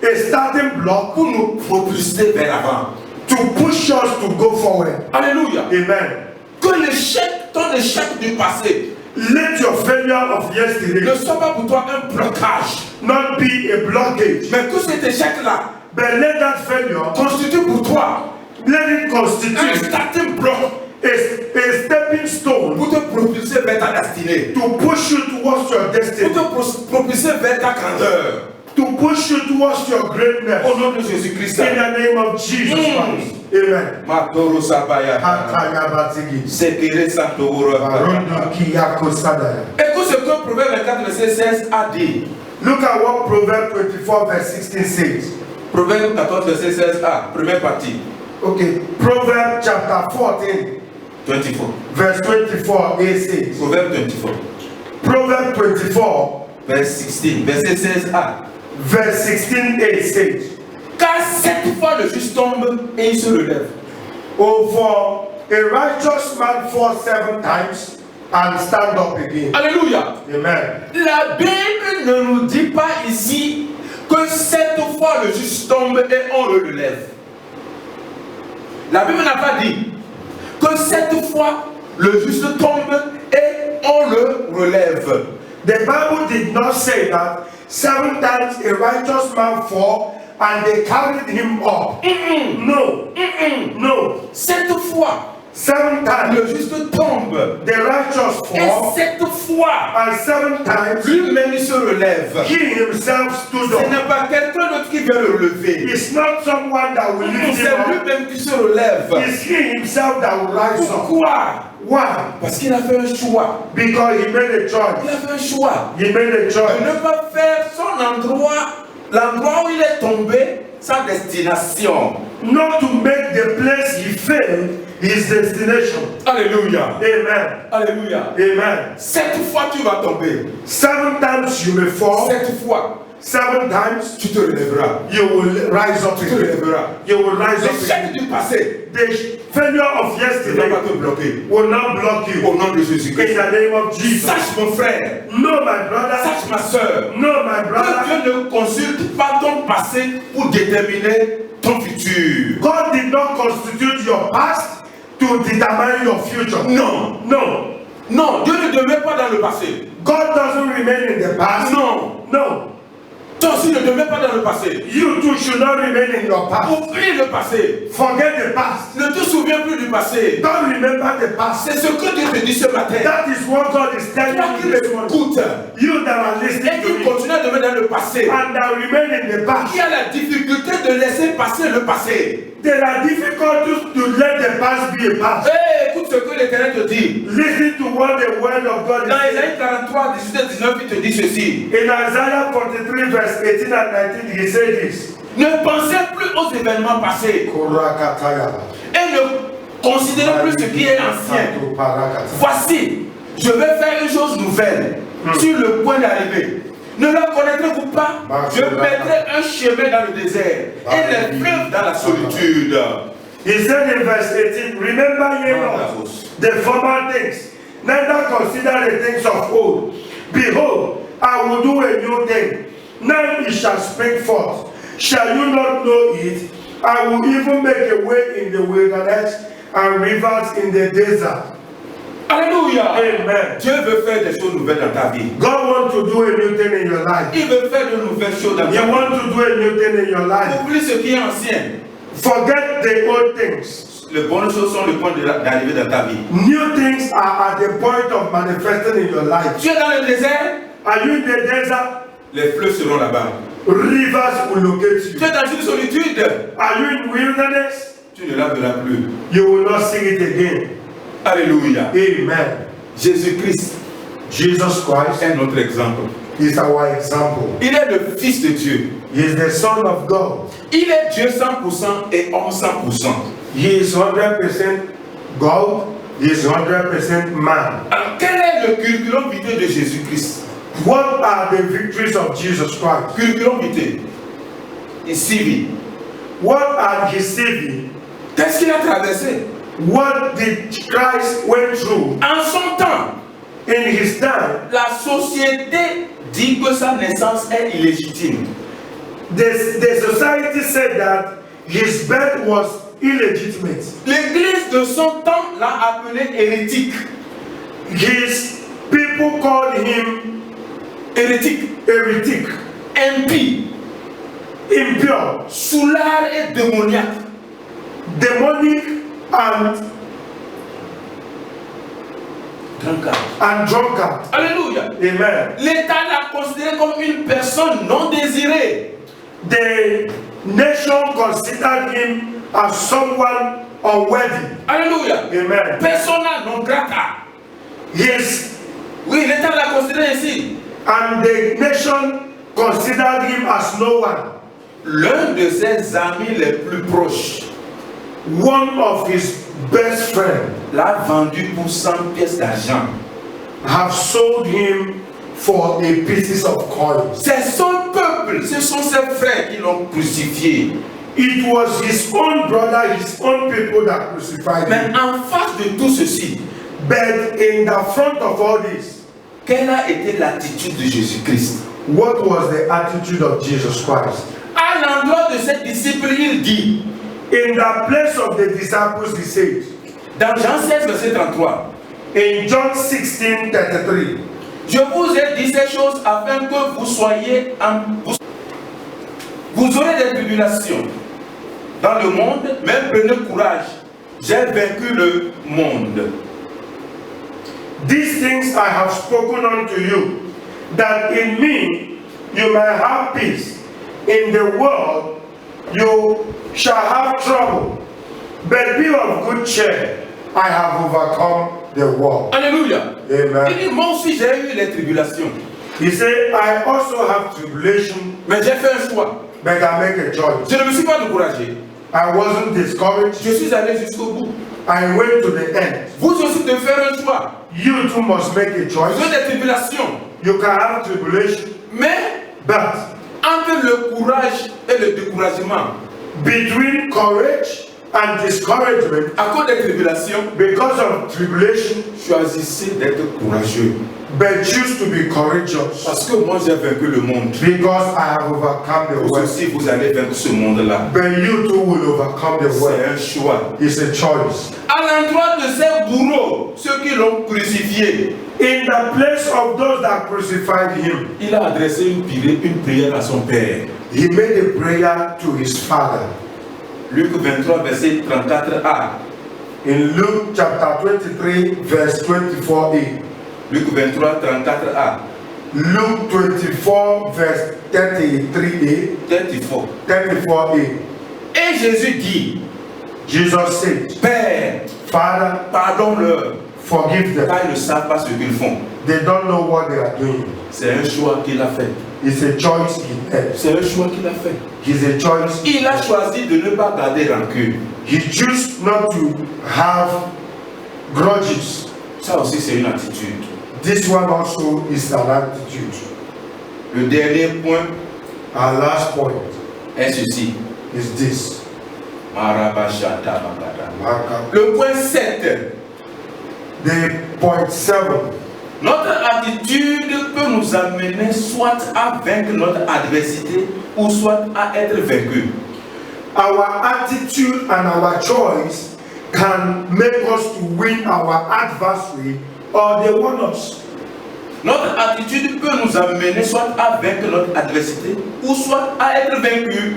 a starting block pour nous propulser vers l'avant. to push us to go forward. Alléluia. Amen. Que l'échec, ton échec du passé Let your failure of ne yesterday soit pas pour toi un blocage, not be a blockage, mais que cet échec-là but let that failure, constitue pour toi let it un constitute starting block a stepping stone pour te propulser vers ta destinée, to push you towards your pour destiny, te propulser vers ta grandeur. to push you towards your greatness. Au nom de Jésus-Christ. In the name of Jesus Christ. Amen. Matoro Sabaya. Hatayabatigi. Sekere Santoura. Barondo kiyako sadaya. Écoute ce que Proverbe 24, verset 16 a dit. Look at what Proverbs 24 verse 16 says. Proverbe 14, verset 16a, première partie. Okay, Proverbs chapter 14 24. verse 24 it says. Proverbe 24. Proverbs 24 Verset 16. Verset 16a. verse 16 it says. Car 7 fois le juste tombe et il se relève. Oh, for a righteous man falls 7 times and stand up again. Alléluia. Amen. La Bible ne nous dit pas ici que 7 fois le juste tombe et on le relève. La Bible n'a pas dit que 7 fois le juste tombe et on le relève. The Bible did not say that 7 times a righteous man fall and they carried him up. No. No. 7 fois 7 times le juste tombe the righteous et fall 7 fois and 7 times lui-même il se relève. he himself stood Ce up. n'est pas quelqu'un d'autre qui vient le relever. It's not someone that will lift C'est him up. lui-même qui se relève. It's he himself that will rise up. Pourquoi? Why? Parce qu'il a fait un choix. Because he made a Il choice. a fait un choix. He made a De choice ne pas faire son endroit, l'endroit où il est tombé, sa destination. not to make the place he failed his destination. Alléluia. Amen. Alléluia. Amen. 7 fois tu vas tomber. 7 times you may fall. 7 fois 7 times tu te relèveras. you will rise up Tu te again. relèveras. You will rise up L'échec again. du passé The failure of ne va yesterday pas te bloquer. will not block you. Au nom de In Jésus-Christ. the name of Jesus. Sache mon frère, No, my brother. sache ma soeur, No, my que brother. Dieu ne consulte pas ton passé pour déterminer ton futur. God did not constitute your past to determine your future. Non. No. Non, Dieu ne demeure pas dans le passé. God doesn't remain in the past. Non. No. Toi aussi ne demeure pas dans le passé. You too should not remain in your past. Oublie le passé. Forget the past. Ne te souviens plus du passé. Don't remember the past. C'est ce que Dieu te dit ce matin. That is what God is telling Toi qui you this morning. m'écoutes You that are et listening to qui me continue à demeurer dans le passé, and that remain in the past. qui a la difficulté de laisser passer le passé. There are difficulties to let the past be a past. Hey, écoute ce que l'Éternel te dit. Listen to what the word of God is Dans saying. Isaïe 43, 18 et 19, il te dit ceci. In Isaiah 43 verse 18 and 19, he said this. Ne pensez plus aux événements passés et ne considérez plus ce qui est ancien. Voici, je vais faire une chose nouvelle sur le point d'arriver. Ne la connaîtrez-vous pas? Je mettrai un chemin dans le désert et les fleuves dans la solitude. He said in verse 18, remember ye not the former things, neither consider the things of old. Behold, I will do a new thing. Now it shall spring forth. Shall you not know it? I will even make a way in the wilderness and rivers in the desert. Alléluia. Amen. Dieu veut faire des choses nouvelles dans ta vie. God wants to do a new thing in your life. Il veut faire de nouvelles choses dans ta You vie. want to do a new thing in your life. Oublie ce qui est ancien. Forget the old things. Les bonnes choses sont le point d'arrivée dans ta vie. New things are at the point of manifesting in your life. Tu es dans le désert, Are you in the desert? les fleuves seront là-bas. Rivers will locate Tu you. es dans une solitude, Are you in wilderness? tu ne la verras plus. You will not see it again. Alléluia. Amen. Jésus-Christ Jesus Christ est notre exemple. is our example. Il est le Fils de Dieu. He is the Son of God. Il est Dieu 100% et homme 100%. He is 100% God. He is 100% man. Alors, quel est le curriculum vitae de Jésus-Christ? What are the victories of Jesus Christ? Curriculum vitae. Ici, What are his saving? qu'est-ce qu'il a traversé? What did Christ went through En son temps, in his time? la société dit que sa naissance est illégitime. The society said that his birth was illegitimate. L'église de son temps l'a appelé hérétique. His people called him Hérétique, heretic, impie, impure, soulard et démoniaque. demonic, and drunkard. Alléluia. Amen. L'État l'a considéré comme une personne non désirée. The nation considered him as someone unworthy. Alléluia. Amen. Persona non grata. Yes, Oui, l'État l'a considéré ainsi. and the nation considered him as no one. L'un de ses amis les plus proches One of his best friends l'a vendu pour 100 pièces d'argent. have sold him for a pieces of coin. C'est son peuple, ce sont ses frères qui l'ont crucifié. It was his own brother, his own people that crucified Mais him. en face de tout ceci, But in the front of all this, quelle a été l'attitude de Jésus-Christ? what was the attitude of Jesus Christ? À l'endroit de ses disciples, il dit, In the place of the disciples, he said, dans Jean 16, verset 33, in John 16:33, je vous ai dit ces choses afin que vous soyez vous aurez des tribulations dans le monde, mais prenez courage, j'ai vaincu le monde. these things I have spoken unto you, that in me you may have peace. In the world you shall have trouble, but be of good cheer. I have overcome the world. Alléluia. Amen. Il dit, moi aussi j'ai eu les tribulations, He said, I also have tribulation, mais j'ai fait un choix. but I make a choice. Je ne me suis pas découragé. I wasn't discouraged. Je suis allé jusqu'au bout. I went to the end. Vous aussi devez faire un choix. You too must make a Vous choice. avez des tribulations, You can have tribulation, mais but entre le courage et le découragement, between courage and discouragement, à cause des tribulations, because of tribulation, choisissez d'être courageux. but choose to be courageous. Parce que moi j'ai vaincu le monde. Because I have overcome the Vous world. aussi vous allez vaincre ce monde-là. But you too will overcome the C'est world. un choix. It's a choice. À l'endroit de ces bourreaux, ceux qui l'ont crucifié, In the place of those that crucified him, il a adressé une prière à son Père. he made a prayer to his father. Luc 23, verset 34a. In Luke chapter 23, verse 24a. Luc 23, 34a. Luke 24, verse 33a. 34a. Et Jésus dit, Jesus said, Père, Father, pardonne-leur, forgive them. car ils ne savent pas ce qu'ils font. They don't know what they are doing. C'est un choix qu'il a fait. It's a choice he made. C'est un choix qu'il a fait. It's a choice. Il a choisi de ne pas garder rancune. He chose not to have grudges. Ça aussi, c'est une attitude. This one also is an attitude. Le dernier point Our last point est ceci. is this. Marabashata Bagada. Mark Le point 7. The point 7. Notre attitude peut nous amener soit à vaincre notre adversité ou soit à être vaincu. Our attitude and our choice can make us to win our adversary or they want us. Notre attitude peut nous amener soit à vaincre notre adversité ou soit à être vaincu.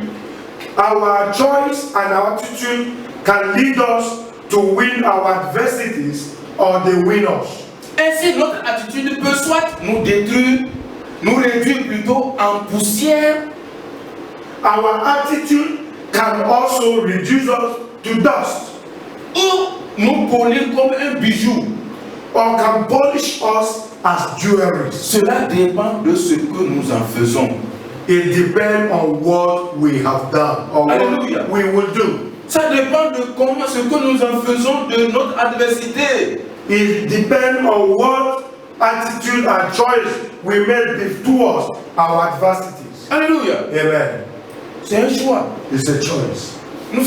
Our choice and our attitude can lead us to win our adversities or they win us. Ainsi, notre attitude peut soit nous détruire, nous réduire plutôt en poussière. Our attitude can also reduce us to dust Ou nous polir comme un bijou. or can polish us as jewelry. Cela dépend de ce que nous en faisons. It depends on what we have done or Hallelujah. what we will do. Ça dépend de comment ce que nous en faisons de notre adversité. It depends on what attitude and choice we made towards our adversities. Alléluia. Amen. C'est un choix. It's a choice. Nous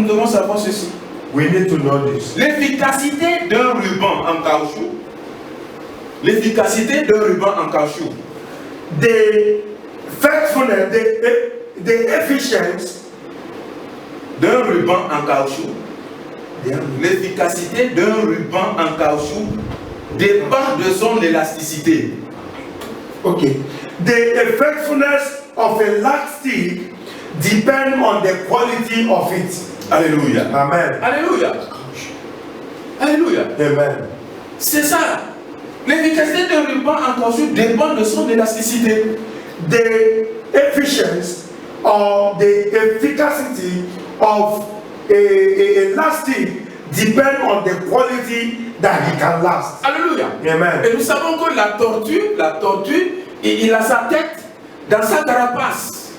devons savoir ceci. We need to know this. L'efficacité d'un ruban en caoutchouc. L'efficacité d'un ruban en caoutchouc. The faithfulness, the efficiency D'un ruban en caoutchouc. L'efficacité d'un ruban en caoutchouc dépend de son élasticité. Okay. The effectiveness of elastic depend on the quality of it. Alléluia. Amen. Alléluia. Alléluia. Amen. C'est ça. L'efficacité d'un ruban en caoutchouc dépend de son élasticité. The efficiency or the efficacy of a elastic depend on the quality that he can last. Alléluia. Amen. Et nous savons que la tortue, il a sa tête dans sa carapace.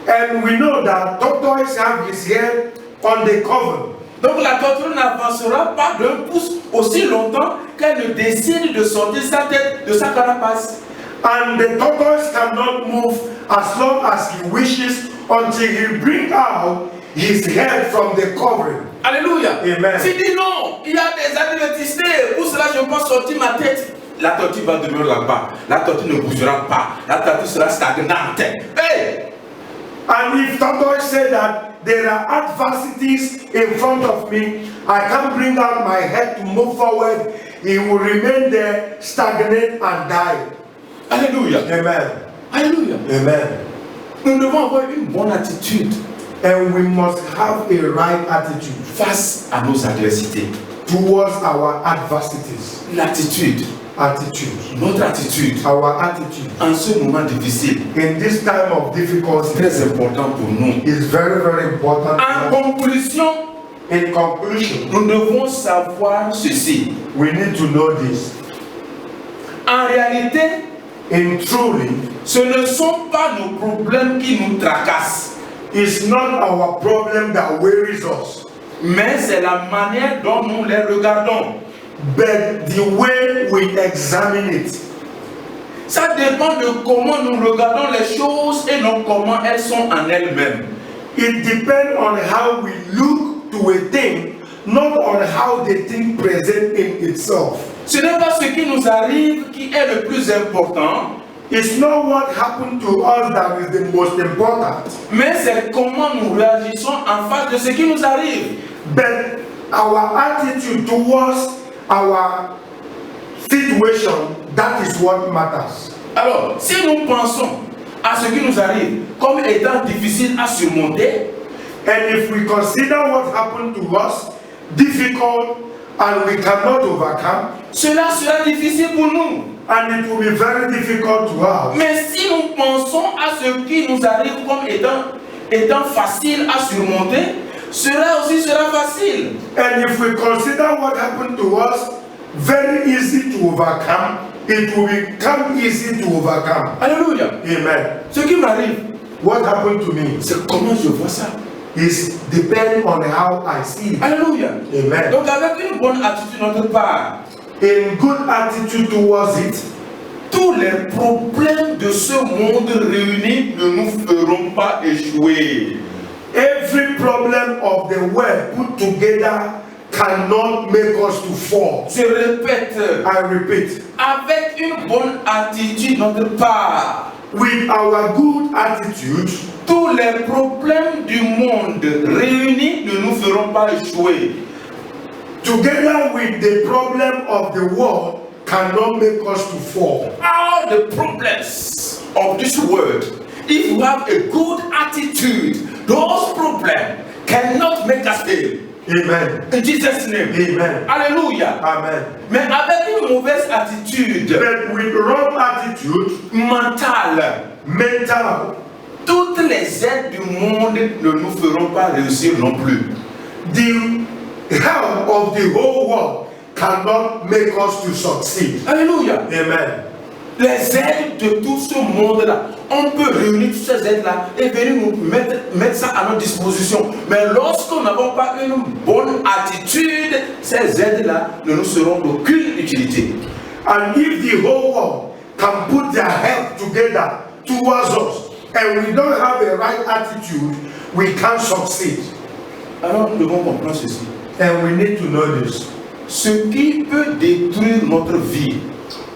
And we know that tortoise have his head on the cover. Donc la tortue n'avancera pas d'un pouce aussi longtemps qu'elle ne décide de sortir sa tête de sa carapace. And the tortoise cannot move as long as he wishes until he brings out his head from the covering. Alléluia. Amen. S'il dit non, il y a des adversités, pour cela je ne peux pas sortir ma tête. La tortue va demeurer là-bas. La tortue ne bougera pas. La tortue sera stagnante. Hey! And if tortoise say that there are adversities in front of me, I can't bring out my head to move forward, he will remain there stagnant and die. Alléluia. Amen. Alléluia. Amen. Nous devons avoir une bonne attitude And we must have a right attitude face à nos adversités. towards our adversities. L'attitude, Attitude. notre attitude Our attitude en ce moment difficile, in this time of difficulty très important pour nous. is very, very important. En conclusion, In conclusion, nous devons savoir ceci. we need to know this. En réalité, In truly, ce ne sont pas nos problèmes qui nous tracassent, it's not our problem that worries us, mais c'est la manière dont nous les regardons. but the way we examine it. Ça dépend de comment nous regardons les choses et non comment elles sont en elles-mêmes. It depends on how we look to a thing, not on how the thing presents in itself. Ce n'est pas ce qui nous arrive qui est le plus important, It's not what happened to us that is the most important, mais c'est comment nous réagissons en face de ce qui nous arrive. but our attitude towards our situation, that is what matters. Alors, si nous pensons à ce qui nous arrive comme étant difficile à surmonter, And if we consider what happened to us difficult and we cannot overcome, cela sera difficile pour nous. and it will be very difficult to us. Mais si nous pensons à ce qui nous arrive comme étant facile à surmonter, cela aussi sera facile. And if we consider what happened to us very easy to overcome, it will become easy to overcome. Alléluia. Amen. Ce qui m'arrive, What happened to me c'est comment je vois ça. is depend on how I see it. Alléluia. Amen. Donc avec une bonne attitude de notre part, In good attitude towards it, tous les problèmes de ce monde réunis ne nous feront pas échouer. every problem of the world put together cannot make us to fall. Je répète, I repeat, avec une bonne attitude de notre part, with our good attitude, tous les problèmes du monde réunis ne nous feront pas échouer. together with the problem of the world, cannot make us to fall. All the problems of this world, if you have a good attitude, those problems cannot make us fail. Amen. In Jesus' name. Amen. Alléluia. Amen. Mais avec une mauvaise attitude But with wrong attitude, mentale, mental, toutes les aides du monde ne nous feront pas réussir non plus. the help of the whole world cannot make us to succeed. Alléluia. Amen. Les aides de tout ce monde-là, on peut réunir toutes ces aides-là et venir nous mettre ça à notre disposition. Mais lorsqu'on n'a pas une bonne attitude, ces aides-là ne nous seront d'aucune utilité. And if the whole world can put their help together towards us, and we don't have a right attitude, we can't succeed. Alors nous devons comprendre ceci. And we need to know this. Ce qui peut détruire notre vie,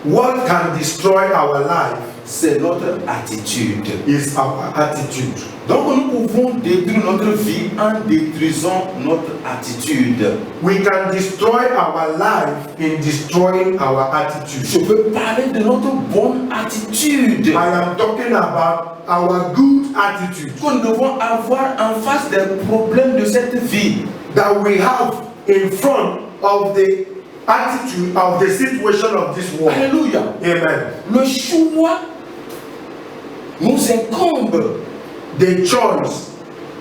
What can destroy our life c'est notre attitude. is our attitude. Donc nous pouvons détruire notre vie en détruisant notre attitude. We can destroy our life in destroying our Je attitude. peux parler de notre bonne attitude I am talking about our good attitude que nous devons avoir en face des problèmes de cette vie. that we have in front of the attitude of the situation of this world. Alléluia. Amen. Le choix nous incombe. The choice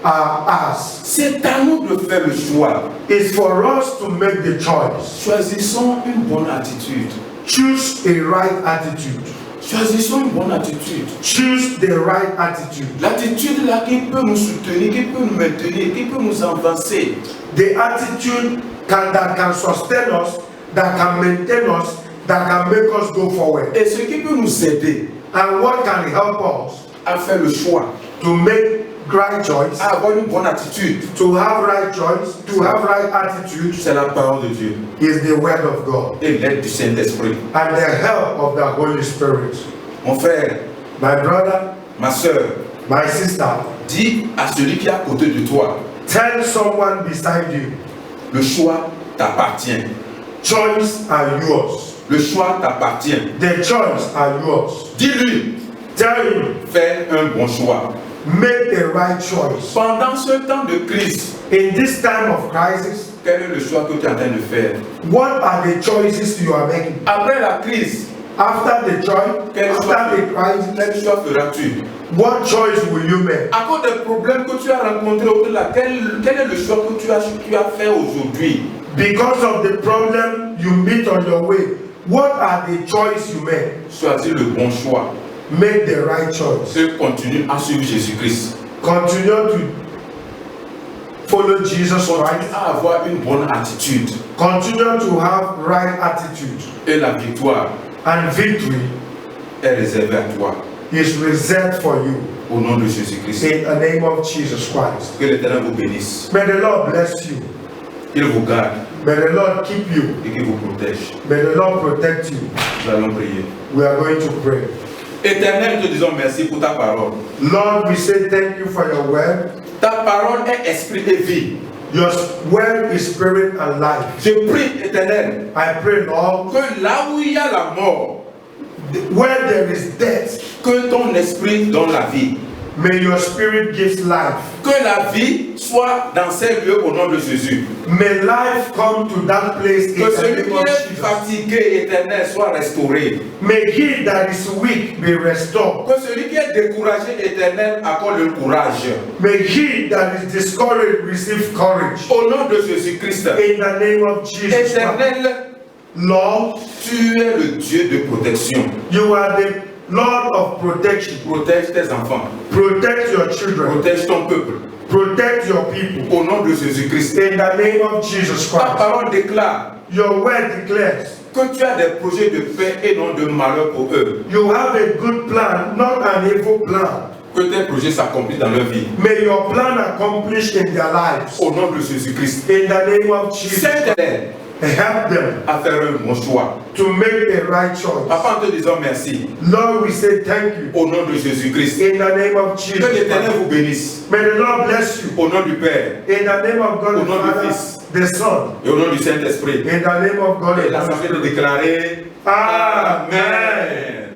us. C'est à nous de faire le choix. It's for us to make the choice. Choisissons une bonne attitude. Choose a right attitude. Choisissons une bonne attitude. Choose the right attitude. L'attitude là qui peut nous soutenir, qui peut nous maintenir, qui peut nous avancer. The attitude that can sustain us, that can maintain us, that can make us go forward. Et ce qui peut nous aider And what can help us à faire le choix, to make right choice, à avoir une bonne attitude, to have right choice, to have right attitude, c'est la parole de Dieu is the word of God et l'aide du Saint-Esprit. and the help of the Holy Spirit. Mon frère, My brother, ma soeur, my sister, dis à celui qui est à côté de toi, tell someone beside you, le choix t'appartient. choice are yours. Le choix t'appartient. The choice are yours. Dis-lui, Tell him, fais un bon choix. make the right choice. Pendant ce temps de crise, In this time of crisis, quel est le choix que tu es en train de faire? what are the choices you are making? Après la crise, After the choice, after the crisis, quel choix feras-tu? what choice will you make? À cause des problèmes que tu as rencontrés autour de là, quel est le choix que tu as fait aujourd'hui? Because of the problem you meet on your way, what are the choices you make? Choisis le bon choix Make the right choice. et continue à suivre Jésus-Christ. Continue to follow Jesus Continue Christ. à avoir une bonne attitude Continue to have right attitude. et la victoire And victory est réservée à toi. is reserved for you. Au nom de Jésus-Christ. In the name of Jesus Christ. Que l'Éternel vous bénisse. May the Lord bless you. Qu'il vous garde. May the Lord keep you. Et qu'il vous protège. May the Lord protect you. Nous allons prier. We are going to pray. Éternel, nous te disons merci pour ta parole. Lord, we say thank you for your word. Ta parole est esprit et vie. Your word is spirit and life. Je prie, Éternel, I pray, Lord, que là où il y a la mort, where there is death, que ton esprit donne la vie. may your spirit give life. Que la vie soit dans ces lieux au nom de Jésus. May life come to that place in Que the celui name qui of est Jesus. fatigué, Éternel, soit restauré. May he that is weak be restored. Que celui qui est découragé, Éternel, accorde le courage. May he that is discouraged receive courage. Au nom de Jésus-Christ. In the name of Jesus Christ. Éternel, Lord, tu es le Dieu de protection. you are the Lord of protection. Protège tes enfants. Protect your children. Protège ton peuple. Protect your people. Au nom de Jésus-Christ. In the name of Jesus Ta Christ. parole déclare Your word declares que tu as des projets de paix et non de malheur pour eux. you have a good plan, not an evil plan. Que tes projets s'accomplissent dans leur vie. May your plan accomplish in their lives. Au nom de Jésus-Christ. In the name of Jesus. Saint-Éternel, Help them à faire un bon choix. to make a right choice. Papa, en te disant merci. Lord, we say thank you. Au nom de Jésus-Christ. In the name of Que Jesus. l'Éternel vous bénisse. May the Lord bless you. Au nom du Père In the name of God Au the nom du Father, Fils. the Son. et au nom du Saint-Esprit. In the name of God Et the Holy l'Assemblée de Spirit. déclarer Amen. Amen.